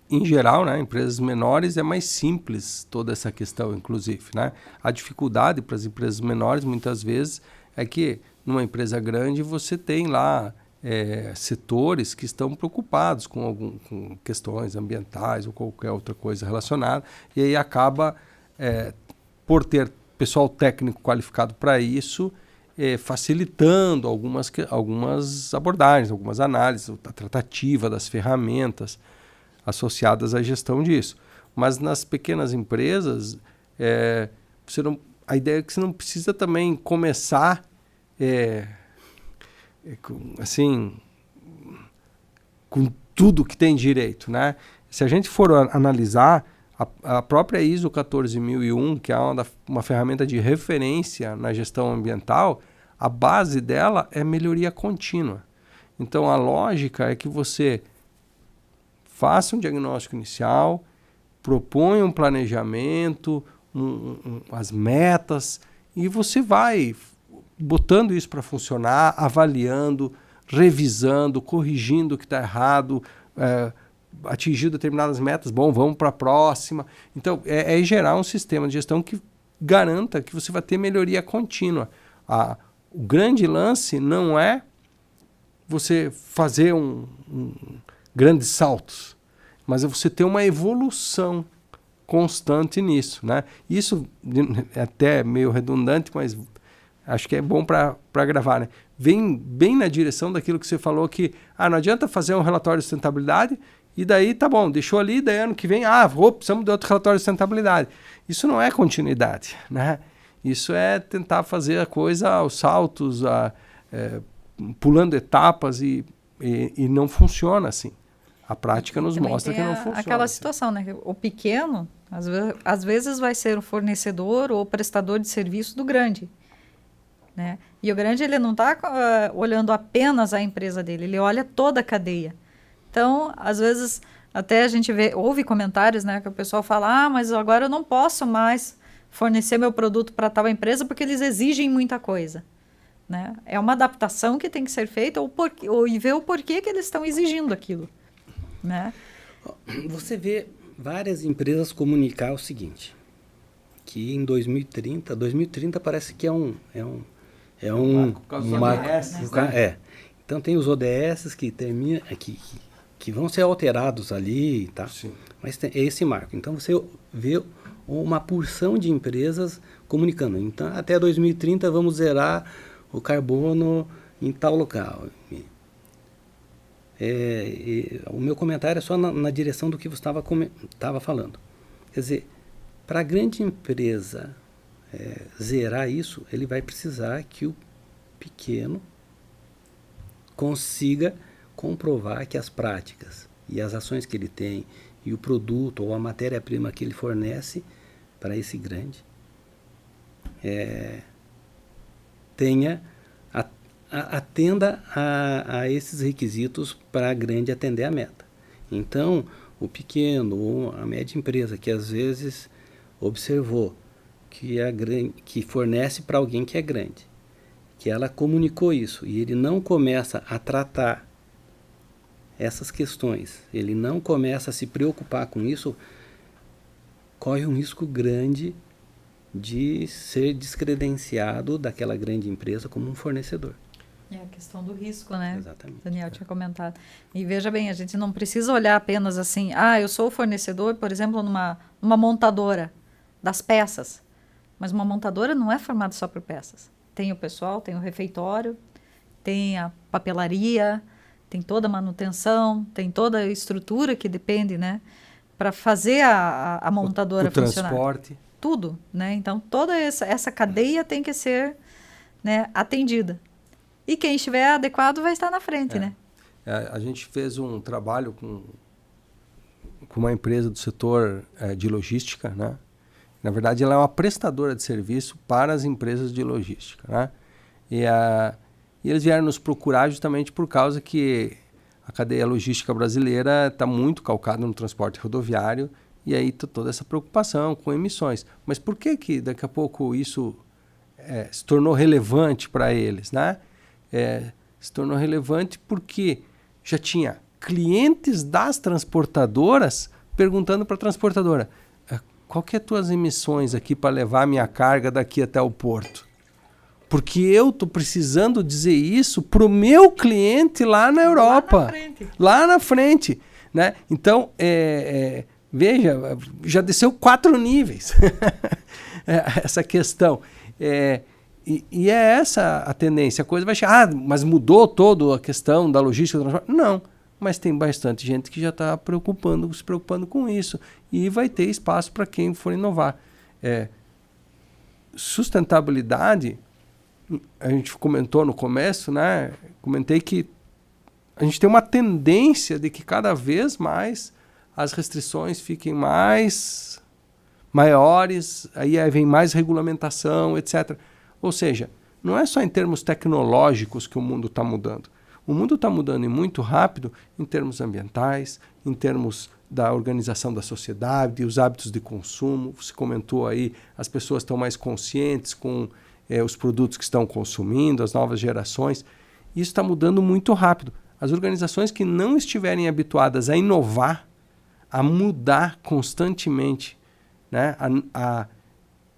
em geral, né, empresas menores é mais simples toda essa questão, inclusive, né? A dificuldade para as empresas menores, muitas vezes, é que numa empresa grande você tem lá setores que estão preocupados com questões ambientais ou qualquer outra coisa relacionada, e aí acaba, por ter pessoal técnico qualificado para isso, facilitando algumas abordagens, algumas análises, a tratativa das ferramentas associadas à gestão disso. Mas nas pequenas empresas, a ideia é que você não precisa também começar com tudo que tem direito, né? Se a gente for analisar a própria ISO 14001, que é uma ferramenta de referência na gestão ambiental, a base dela é melhoria contínua. Então a lógica é que você faça um diagnóstico inicial, proponha um planejamento, as metas, e você vai botando isso para funcionar, avaliando, revisando, corrigindo o que está errado, atingiu determinadas metas, bom, vamos para a próxima. Então, é gerar um sistema de gestão que garanta que você vai ter melhoria contínua. O grande lance não é você fazer grandes saltos, mas é você ter uma evolução constante nisso, né? Isso é até meio redundante, mas acho que é bom para gravar, né? Vem bem na direção daquilo que você falou, que não adianta fazer um relatório de sustentabilidade e daí tá bom, deixou ali, daí ano que vem, precisamos de outro relatório de sustentabilidade. Isso não é continuidade, né? Isso é tentar fazer a coisa aos saltos, pulando etapas e não funciona assim. A prática nos mostra que não funciona. Aquela assim. situação, né? O pequeno, às vezes vai ser o fornecedor ou prestador de serviço do grande, né? E o grande, ele não está olhando apenas a empresa dele, ele olha toda a cadeia. Então, às vezes, até a gente ouve comentários, né, que o pessoal fala, mas agora eu não posso mais fornecer meu produto para tal empresa porque eles exigem muita coisa, né? É uma adaptação que tem que ser feita e ver o porquê que eles estão exigindo aquilo, né? Você vê várias empresas comunicar o seguinte, que em 2030 parece que é um marco. Então tem os ODS que vão ser alterados ali, tá? Sim. Mas é esse marco. Então você vê uma porção de empresas comunicando. Então até 2030 vamos zerar o carbono em tal local. O meu comentário é só na direção do que você estava falando. Quer dizer, para a grande empresa zerar isso, ele vai precisar que o pequeno consiga comprovar que as práticas e as ações que ele tem e o produto ou a matéria-prima que ele fornece para esse grande atenda a esses requisitos para a grande atender a meta. Então, o pequeno ou a média empresa que às vezes observou que fornece para alguém que é grande, que ela comunicou isso e ele não começa a tratar essas questões, ele não começa a se preocupar com isso, corre um risco grande de ser descredenciado daquela grande empresa como um fornecedor. É a questão do risco, né? Exatamente. Daniel tinha comentado. E veja bem, a gente não precisa olhar apenas assim, eu sou fornecedor, por exemplo, numa montadora das peças. Mas uma montadora não é formada só por peças. Tem o pessoal, tem o refeitório, tem a papelaria, tem toda a manutenção, tem toda a estrutura que depende, né? Para fazer a montadora funcionar. O transporte. Tudo, né? Então, toda essa cadeia tem que ser, né, atendida. E quem estiver adequado vai estar na frente, né? A gente fez um trabalho com uma empresa do setor de logística, né? Na verdade, ela é uma prestadora de serviço para as empresas de logística, né? E eles vieram nos procurar justamente por causa que a cadeia logística brasileira está muito calcada no transporte rodoviário e aí toda essa preocupação com emissões. Mas por que daqui a pouco isso se tornou relevante para eles, né? Se tornou relevante porque já tinha clientes das transportadoras perguntando para a transportadora: qual que é as tuas emissões aqui para levar minha carga daqui até o porto? Porque eu estou precisando dizer isso para o meu cliente lá na Europa. Lá na frente. Né? Então, veja, já desceu 4 níveis essa questão. E é essa a tendência. A coisa vai chegar, mas mudou toda a questão da logística do transporte? Não, mas tem bastante gente que já está se preocupando com isso. E vai ter espaço para quem for inovar. Sustentabilidade, a gente comentou no começo, né? Comentei que a gente tem uma tendência de que cada vez mais as restrições fiquem maiores, aí vem mais regulamentação, etc. Ou seja, não é só em termos tecnológicos que o mundo está mudando. O mundo está mudando e muito rápido em termos ambientais, em termos da organização da sociedade, os hábitos de consumo. Você comentou aí, as pessoas estão mais conscientes com os produtos que estão consumindo, as novas gerações. Isso está mudando muito rápido. As organizações que não estiverem habituadas a inovar, a mudar constantemente, né? A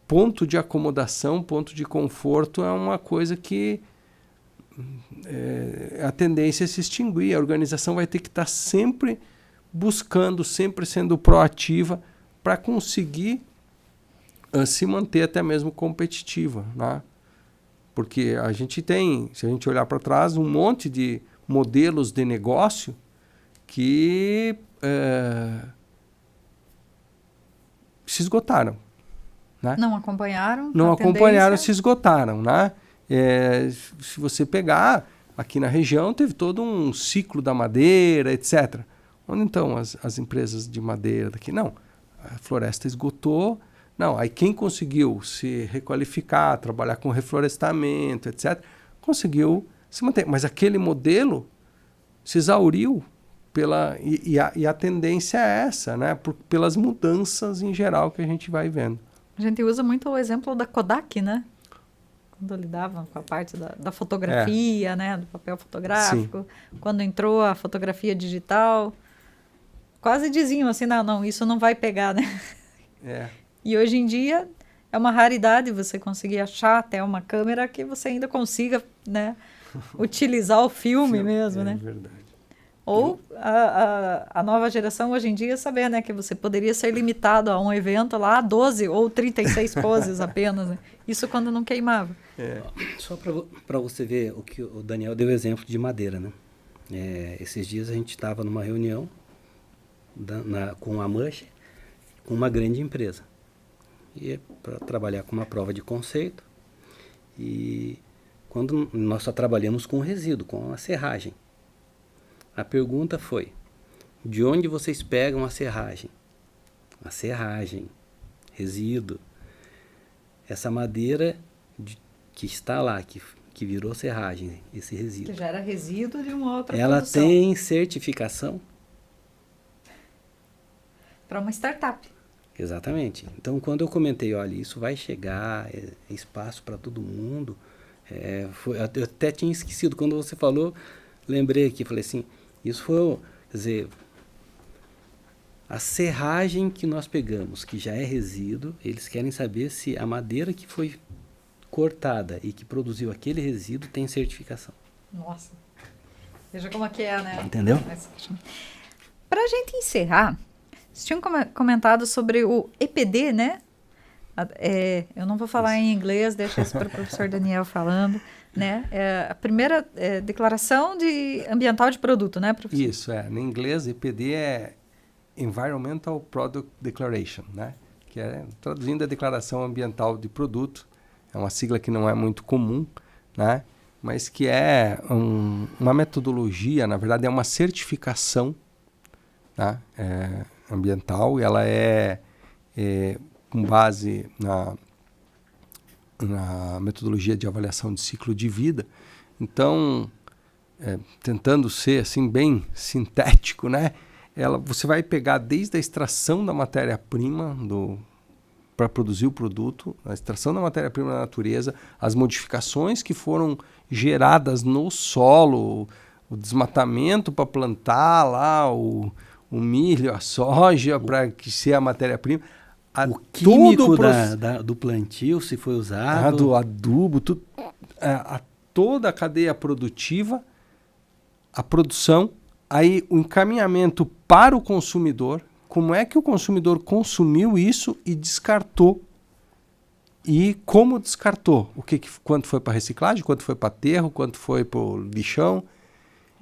ponto de acomodação, ponto de conforto é uma coisa que a tendência é se extinguir. A organização vai ter que estar sempre buscando, sempre sendo proativa para conseguir se manter até mesmo competitiva, né? Porque a gente tem, se a gente olhar para trás, um monte de modelos de negócio que se esgotaram, né? Não acompanharam? Não a acompanharam, tendência? se esgotaram, né? Se você pegar, aqui na região teve todo um ciclo da madeira, etc. Onde então as empresas de madeira daqui? Não, a floresta esgotou. Não, aí quem conseguiu se requalificar, trabalhar com reflorestamento, etc., conseguiu se manter. Mas aquele modelo se exauriu e a tendência é essa, né? Pelas mudanças em geral que a gente vai vendo. A gente usa muito o exemplo da Kodak, né? Quando lidavam com a parte da fotografia, né? Do papel fotográfico. Sim. Quando entrou a fotografia digital, quase diziam assim, não, isso não vai pegar, né? E hoje em dia é uma raridade você conseguir achar até uma câmera que você ainda consiga, né, utilizar o filme mesmo, né? É verdade. Ou a nova geração hoje em dia saber, né, que você poderia ser limitado a um evento lá a 12 ou 36 poses apenas, né? Isso quando não queimava. Só para você ver o que o Daniel deu exemplo de madeira, né? Esses dias a gente estava numa reunião com a Mush, com uma grande empresa. E para trabalhar com uma prova de conceito. E quando nós só trabalhamos com resíduo, com a serragem. A pergunta foi: de onde vocês pegam a serragem? A serragem, resíduo. Essa madeira que está lá, que virou serragem, esse resíduo. Que já era resíduo de uma outra Ela produção. tem certificação? Para uma startup. Exatamente. Então, quando eu comentei, olha, isso vai chegar, é espaço para todo mundo, eu até tinha esquecido, quando você falou, lembrei aqui, falei assim, isso foi, quer dizer, a serragem que nós pegamos, que já é resíduo, eles querem saber se a madeira que foi cortada e que produziu aquele resíduo tem certificação. Nossa. Veja como é que é, né? Entendeu? Para a gente encerrar, vocês tinham comentado sobre o EPD, né? Eu não vou falar em inglês, deixa isso para o professor Daniel falando, né? A primeira declaração ambiental de produto, né, professor? Isso, em inglês, EPD é Environmental Product Declaration, né? Que é, traduzindo, a declaração ambiental de produto. É uma sigla que não é muito comum, né? Mas que é uma metodologia, na verdade, é uma certificação, tá? Ambiental, e ela é com base na metodologia de avaliação de ciclo de vida. Então, tentando ser assim bem sintético, né? Você vai pegar desde a extração da matéria-prima para produzir o produto, a extração da matéria-prima da natureza, as modificações que foram geradas no solo, o desmatamento para plantar lá o milho, a soja, para que seja a matéria-prima. O químico do plantio, se foi usado. Do adubo, toda a cadeia produtiva, a produção, aí o encaminhamento para o consumidor, como é que o consumidor consumiu isso e descartou. E como descartou? Quanto foi para reciclagem, quanto foi para aterro, quanto foi para o lixão.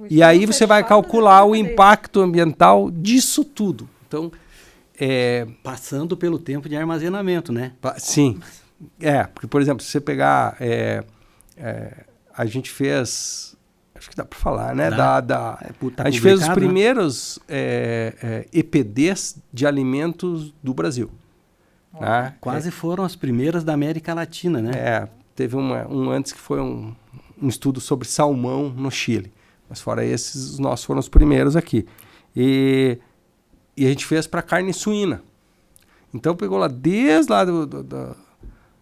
E aí você vai calcular o impacto ambiental disso tudo. Então, passando pelo tempo de armazenamento, né? Sim. Porque, por exemplo, se você pegar... a gente fez... Acho que dá para falar, né? A gente fez os primeiros EPDs de alimentos do Brasil. Né? Quase foram as primeiras da América Latina, né? Teve um antes que foi um estudo sobre salmão no Chile. Mas fora esses, os nossos foram os primeiros aqui. E a gente fez para carne suína. Então pegou lá desde lá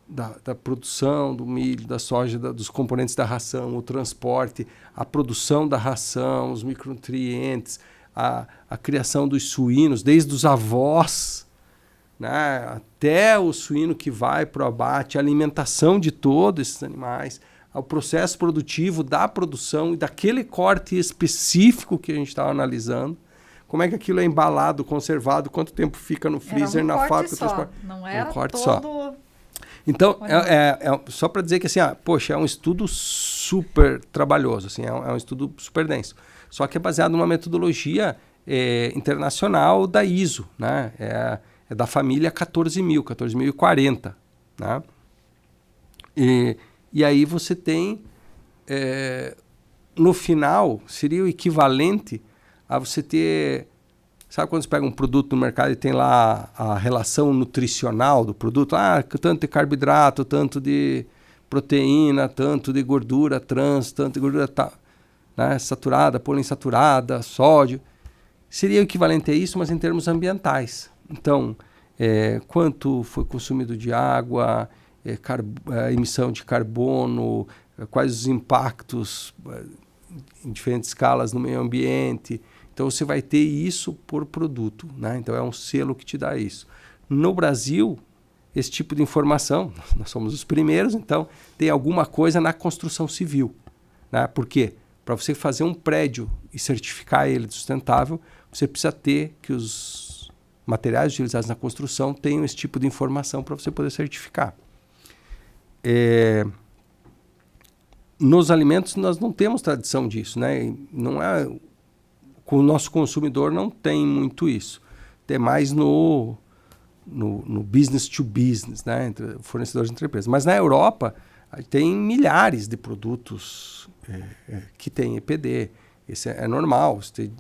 da produção do milho, da soja, dos componentes da ração, o transporte, a produção da ração, os micronutrientes, a criação dos suínos, desde os avós, né, até o suíno que vai para o abate, a alimentação de todos esses animais, o processo produtivo da produção e daquele corte específico que a gente estava analisando. Como é que aquilo é embalado, conservado, quanto tempo fica no freezer, na fábrica. Só. Não era um corte todo... só. Então, só para dizer que assim, poxa, é um estudo super trabalhoso, assim, é um estudo super denso. Só que é baseado numa metodologia internacional da ISO, né? É da família 14.040. Né? E aí você tem, no final, seria o equivalente a você ter... Sabe quando você pega um produto no mercado e tem lá a relação nutricional do produto? Tanto de carboidrato, tanto de proteína, tanto de gordura trans, tanto de gordura né, saturada, poliinsaturada, sódio. Seria o equivalente a isso, mas em termos ambientais. Então, quanto foi consumido de água, emissão de carbono, quais os impactos em diferentes escalas no meio ambiente. Então, você vai ter isso por produto, né? Então, é um selo que te dá isso. No Brasil, esse tipo de informação, nós somos os primeiros, então, tem alguma coisa na construção civil. Né? Por quê? Para você fazer um prédio e certificar ele de sustentável, você precisa ter que os materiais utilizados na construção tenham esse tipo de informação para você poder certificar. Nos alimentos, nós não temos tradição disso, né? Não é... Com o nosso consumidor não tem muito isso. Tem mais no business to business, né? Entre fornecedores de empresas. Mas na Europa tem milhares de produtos que têm EPD. Isso é normal. Você tem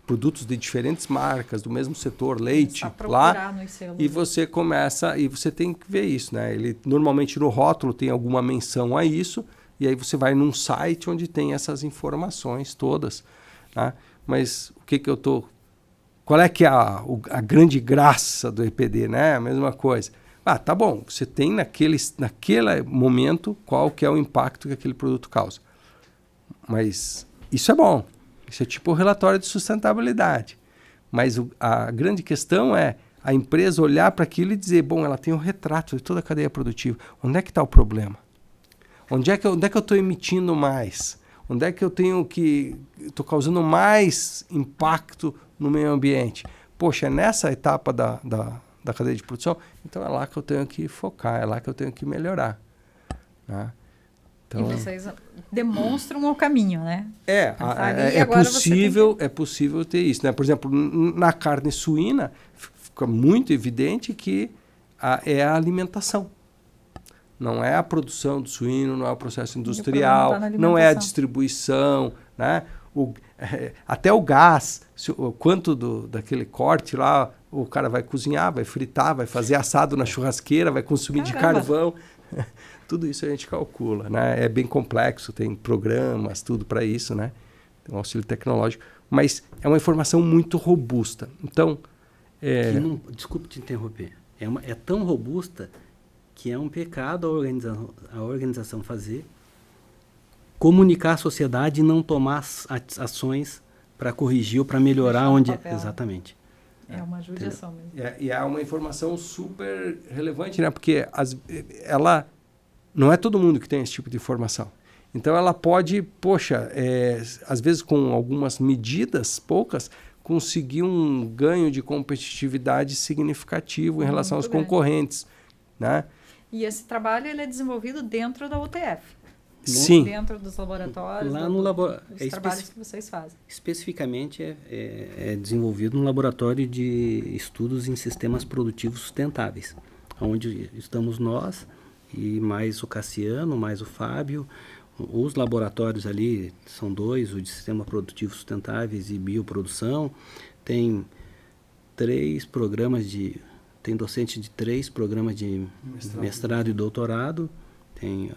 produtos de diferentes marcas, do mesmo setor, leite, lá. E você começa... E você tem que ver isso, né? Ele, normalmente no rótulo tem alguma menção a isso. E aí você vai num site onde tem essas informações todas, tá? Mas o que eu tô... Qual é que é a grande graça do EPD, né? A mesma coisa. Tá bom, você tem naquele momento qual que é o impacto que aquele produto causa. Mas isso é bom. Isso é tipo o relatório de sustentabilidade. Mas a grande questão é a empresa olhar para aquilo e dizer, bom, ela tem um retrato de toda a cadeia produtiva. Onde é que está o problema? Onde é que eu estou emitindo mais? Onde é que eu estou causando mais impacto no meio ambiente? Poxa, é nessa etapa da cadeia de produção? Então é lá que eu tenho que focar, é lá que eu tenho que melhorar. Né? Então, e vocês demonstram o caminho, né? É possível ter isso. Né? Por exemplo, na carne suína, fica muito evidente que é a alimentação. Não é a produção do suíno, não é o processo industrial, não é a distribuição, né? Até o gás, quanto daquele corte lá, o cara vai cozinhar, vai fritar, vai fazer assado na churrasqueira, vai consumir de carvão. Tudo isso a gente calcula, né? É bem complexo, tem programas, tudo para isso, né? Tem um auxílio tecnológico, mas é uma informação muito robusta. Então, desculpe te interromper. É tão robusta que é um pecado a organização fazer, comunicar à sociedade e não tomar ações para corrigir ou para melhorar onde... Exatamente. É uma judiação mesmo. E é uma informação super relevante, né? Porque ela não é todo mundo que tem esse tipo de informação. Então ela pode, às vezes com algumas medidas, poucas, conseguir um ganho de competitividade significativo em relação aos concorrentes, né? E esse trabalho ele é desenvolvido dentro da UTF? Sim. Dentro dos laboratórios? Lá no dos trabalhos que vocês fazem? Especificamente é desenvolvido no laboratório de estudos em sistemas produtivos sustentáveis, onde estamos nós e mais o Cassiano, mais o Fábio. Os laboratórios ali são 2, o de sistemas produtivos sustentáveis e bioprodução. Tem 3 programas Tem docente de 3 programas de mestrado e doutorado. Tem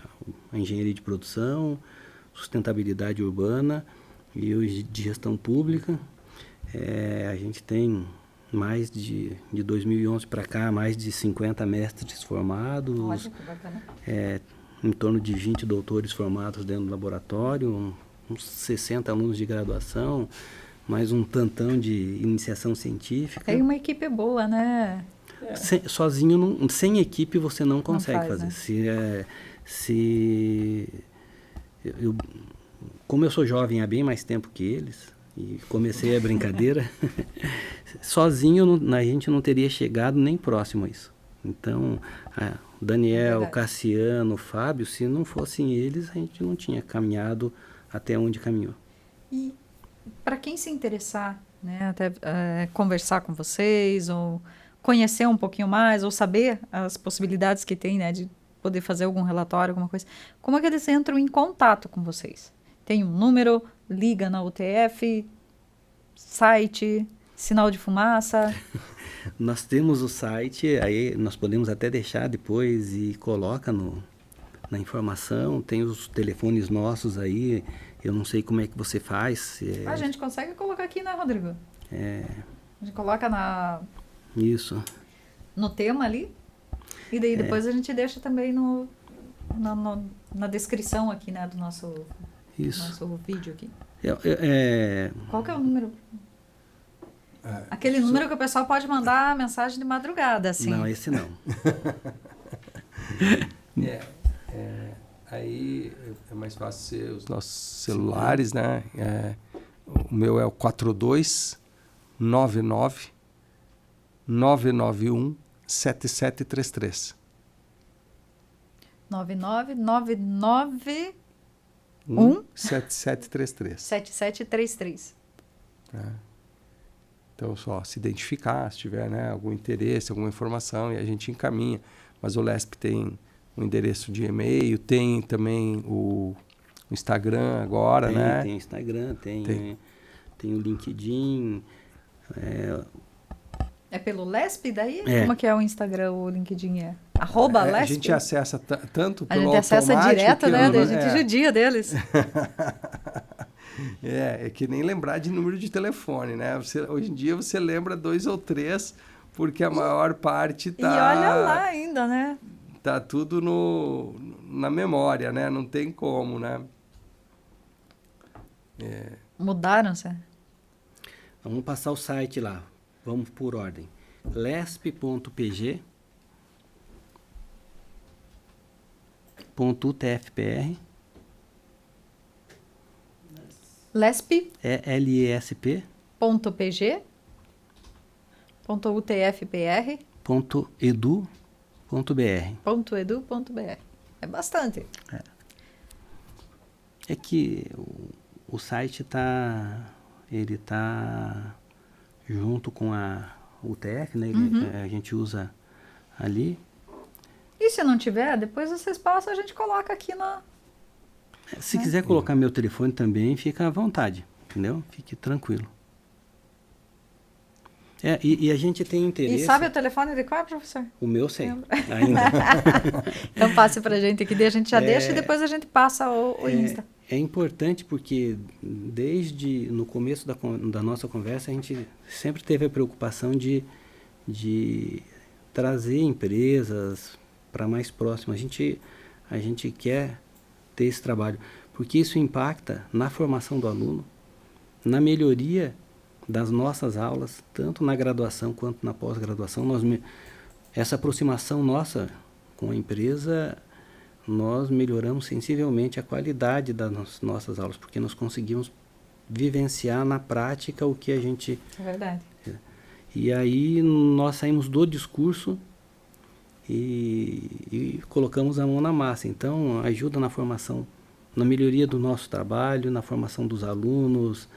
a engenharia de produção, sustentabilidade urbana e os de gestão pública. A gente tem mais de 2011 para cá, mais de 50 mestres formados. Olha que bacana. Em torno de 20 doutores formados dentro do laboratório, uns 60 alunos de graduação, mais um tantão de iniciação científica. Tem uma equipe boa, né? Sozinho, sem equipe, você não consegue faz, fazer. né? Como eu sou jovem há bem mais tempo que eles, e comecei a brincadeira, sozinho a gente não teria chegado nem próximo a isso. Então, Daniel, Cassiano, Fábio, se não fossem eles, a gente não tinha caminhado até onde caminhou. E para quem se interessar, né, até conversar com vocês, ou conhecer um pouquinho mais, ou saber as possibilidades que tem, né, de poder fazer algum relatório, alguma coisa, como é que eles entram em contato com vocês? Tem um número, liga na UTF, site, sinal de fumaça? Nós temos o site, aí nós podemos até deixar depois e coloca na informação, tem os telefones nossos aí, eu não sei como é que você faz. A gente consegue colocar aqui, né, Rodrigo? A gente coloca Isso. no tema ali, e daí depois a gente deixa também na descrição aqui, né, do nosso vídeo aqui. Qual que é o número? Aquele número que o pessoal pode mandar mensagem de madrugada, assim. Não, esse não. Aí é mais fácil ser os nossos celulares, né? O meu é o 4299 991 7733. 99991 7733. 7733. Então, só se identificar, se tiver, né, algum interesse, alguma informação, e a gente encaminha. Mas o LESP tem um endereço de e-mail, tem também o Instagram agora, né? Tem Instagram, tem o LinkedIn. É pelo LESP daí? É. Como que é o Instagram, o LinkedIn é? @LESP? A gente acessa tanto A pelo gente acessa automático direto, que né? eu Daí a não- gente judia deles. É que nem lembrar de número de telefone, né? Hoje em dia você lembra 2 ou 3, porque a maior parte E olha lá ainda, né? tá tudo na memória, né? Não tem como, né? Mudaram-se. Vamos passar o site lá. Vamos por ordem. lesp.pg .utfpr LESP.pg LESP .utfpr .edu.br. .edu.br. É bastante. É que o site ele tá junto com a UTF, né? A gente usa ali. E se não tiver, depois vocês passam, a gente coloca aqui na... Se quiser colocar meu telefone também, fica à vontade, entendeu? Fique tranquilo. E a gente tem interesse... E sabe o telefone de qual, professor? O meu sei, Lembra? ainda. Então passe pra gente aqui, daí a gente já deixa e depois a gente passa o Insta. É importante porque desde no começo da nossa conversa a gente sempre teve a preocupação de trazer empresas para mais próximo. A gente quer ter esse trabalho, porque isso impacta na formação do aluno, na melhoria das nossas aulas, tanto na graduação quanto na pós-graduação. Essa aproximação nossa com a empresa, nós melhoramos sensivelmente a qualidade das nossas aulas, porque nós conseguimos vivenciar na prática o que a gente... É verdade. E aí nós saímos do discurso e colocamos a mão na massa. Então, ajuda na formação, na melhoria do nosso trabalho, na formação dos alunos,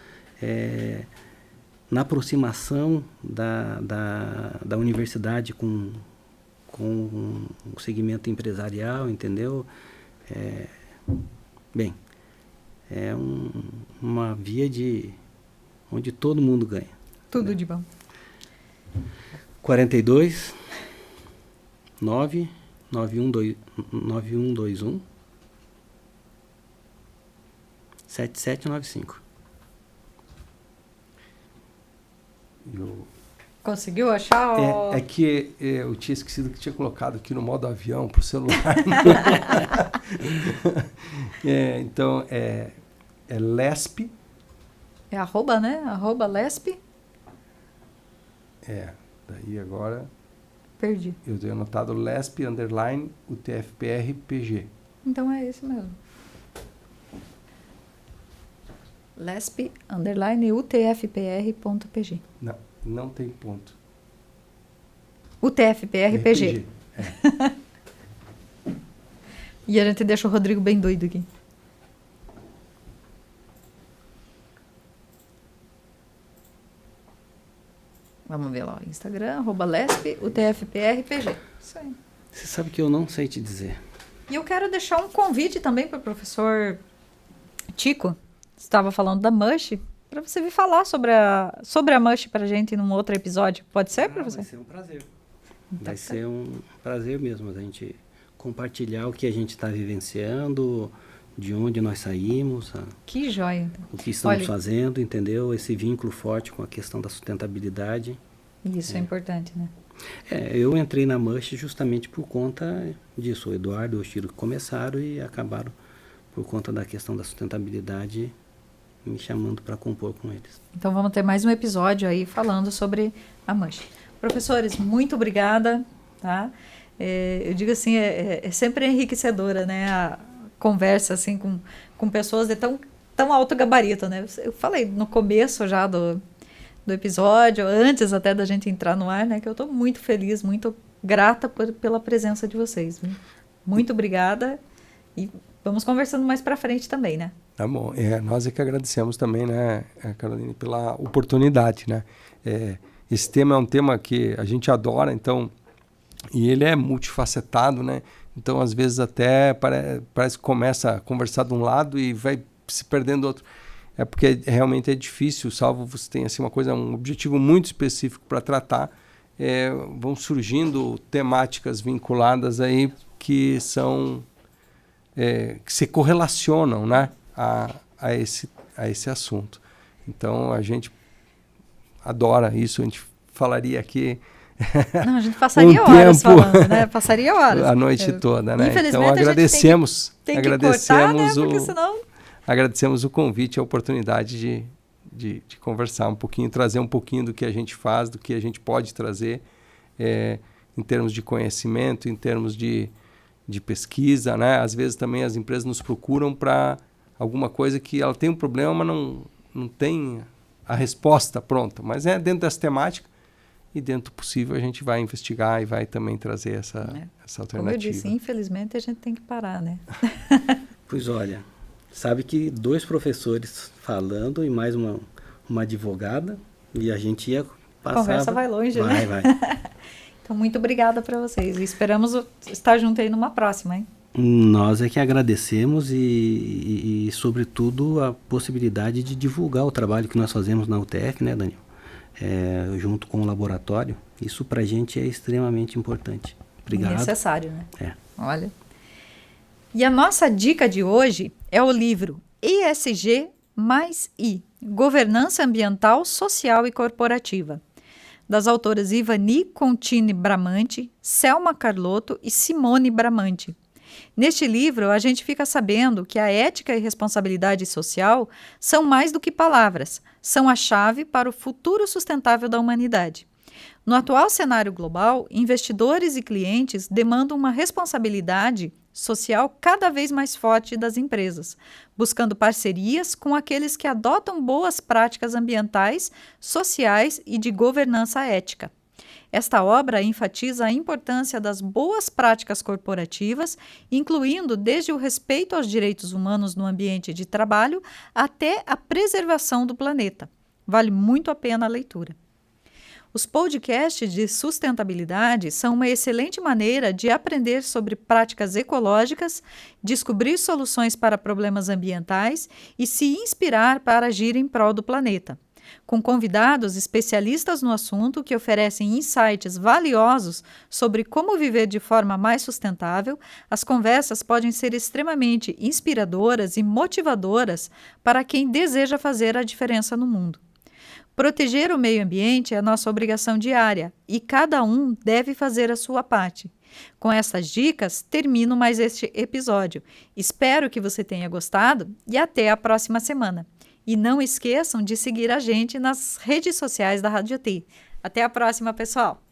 na aproximação da universidade com o segmento empresarial, entendeu? Bem, é uma via onde todo mundo ganha. Tudo de bom. 42 9121 7795. Conseguiu achar? É que eu tinha esquecido que tinha colocado aqui no modo avião pro celular. Então, é LESP. É arroba, né? @lesp. Daí agora Perdi. eu tenho anotado LESP_UTFPR-PG. Então é esse mesmo. lesp_UTFPR.pg. Não tem ponto. UTFPR-PG. RPG, E a gente deixa o Rodrigo bem doido aqui. Vamos ver lá, Instagram, @lesp_UTFPR-PG. Isso aí. Você sabe que eu não sei te dizer. E eu quero deixar um convite também para o professor Tico, estava falando da MUSH, para você vir falar sobre a MUSH para a gente num outro episódio. Pode ser, professor? Vai ser um prazer. Vai ser um prazer mesmo a gente compartilhar o que a gente está vivenciando, de onde nós saímos, Que joia. o que estamos fazendo, entendeu? Esse vínculo forte com a questão da sustentabilidade. Isso é importante, né? Eu entrei na MUSH justamente por conta disso. O Eduardo e o Chiro começaram e acabaram, por conta da questão da sustentabilidade, me chamando para compor com eles. Então vamos ter mais um episódio aí falando sobre a MUSH. Professores, muito obrigada, tá? Eu digo assim, é sempre enriquecedora, né? A conversa assim com pessoas de tão alto gabarito, né? Eu falei no começo já do episódio, antes até da gente entrar no ar, né? Que eu estou muito feliz, muito grata pela presença de vocês. Viu? Muito obrigada e vamos conversando mais para frente também, né? Tá bom. Nós é que agradecemos também, né, Caroline, pela oportunidade, né? Esse tema é um tema que a gente adora, então, e ele é multifacetado, né? Então, às vezes até parece que começa a conversar de um lado e vai se perdendo do outro. É porque realmente é difícil, salvo você tenha assim, um objetivo muito específico para tratar, vão surgindo temáticas vinculadas aí que são que se correlacionam, né, a esse assunto. Então a gente adora isso, a gente falaria aqui. Não, a gente passaria horas falando, né? Passaria horas. A noite toda, né? Infelizmente, então agradecemos, tem que cortar, né? Porque senão... Agradecemos o convite, a oportunidade de conversar um pouquinho, trazer um pouquinho do que a gente faz, do que a gente pode trazer em termos de conhecimento, em termos de pesquisa, né? Às vezes também as empresas nos procuram para alguma coisa que ela tem um problema, mas não tem a resposta pronta. Mas é dentro dessa temática e dentro do possível a gente vai investigar e vai também trazer essa alternativa. Como eu disse, infelizmente a gente tem que parar, né? Pois olha, sabe que 2 professores falando e mais uma advogada e a gente ia passar... A conversa vai longe, né? Vai. Então, muito obrigada para vocês. E esperamos estar junto aí numa próxima, hein? Nós é que agradecemos e, sobretudo, a possibilidade de divulgar o trabalho que nós fazemos na UTF, né, Daniel? Junto com o laboratório. Isso para a gente é extremamente importante. Obrigado. Necessário, né? Olha. E a nossa dica de hoje é o livro ESG mais I, Governança Ambiental, Social e Corporativa, das autoras Ivani Contini Bramante, Selma Carlotto e Simone Bramante. Neste livro, a gente fica sabendo que a ética e responsabilidade social são mais do que palavras, são a chave para o futuro sustentável da humanidade. No atual cenário global, investidores e clientes demandam uma responsabilidade social cada vez mais forte das empresas, buscando parcerias com aqueles que adotam boas práticas ambientais, sociais e de governança ética. Esta obra enfatiza a importância das boas práticas corporativas, incluindo desde o respeito aos direitos humanos no ambiente de trabalho até a preservação do planeta. Vale muito a pena a leitura. Os podcasts de sustentabilidade são uma excelente maneira de aprender sobre práticas ecológicas, descobrir soluções para problemas ambientais e se inspirar para agir em prol do planeta. Com convidados especialistas no assunto que oferecem insights valiosos sobre como viver de forma mais sustentável, as conversas podem ser extremamente inspiradoras e motivadoras para quem deseja fazer a diferença no mundo. Proteger o meio ambiente é a nossa obrigação diária e cada um deve fazer a sua parte. Com essas dicas, termino mais este episódio. Espero que você tenha gostado e até a próxima semana. E não esqueçam de seguir a gente nas redes sociais da Rádio T. Até a próxima, pessoal!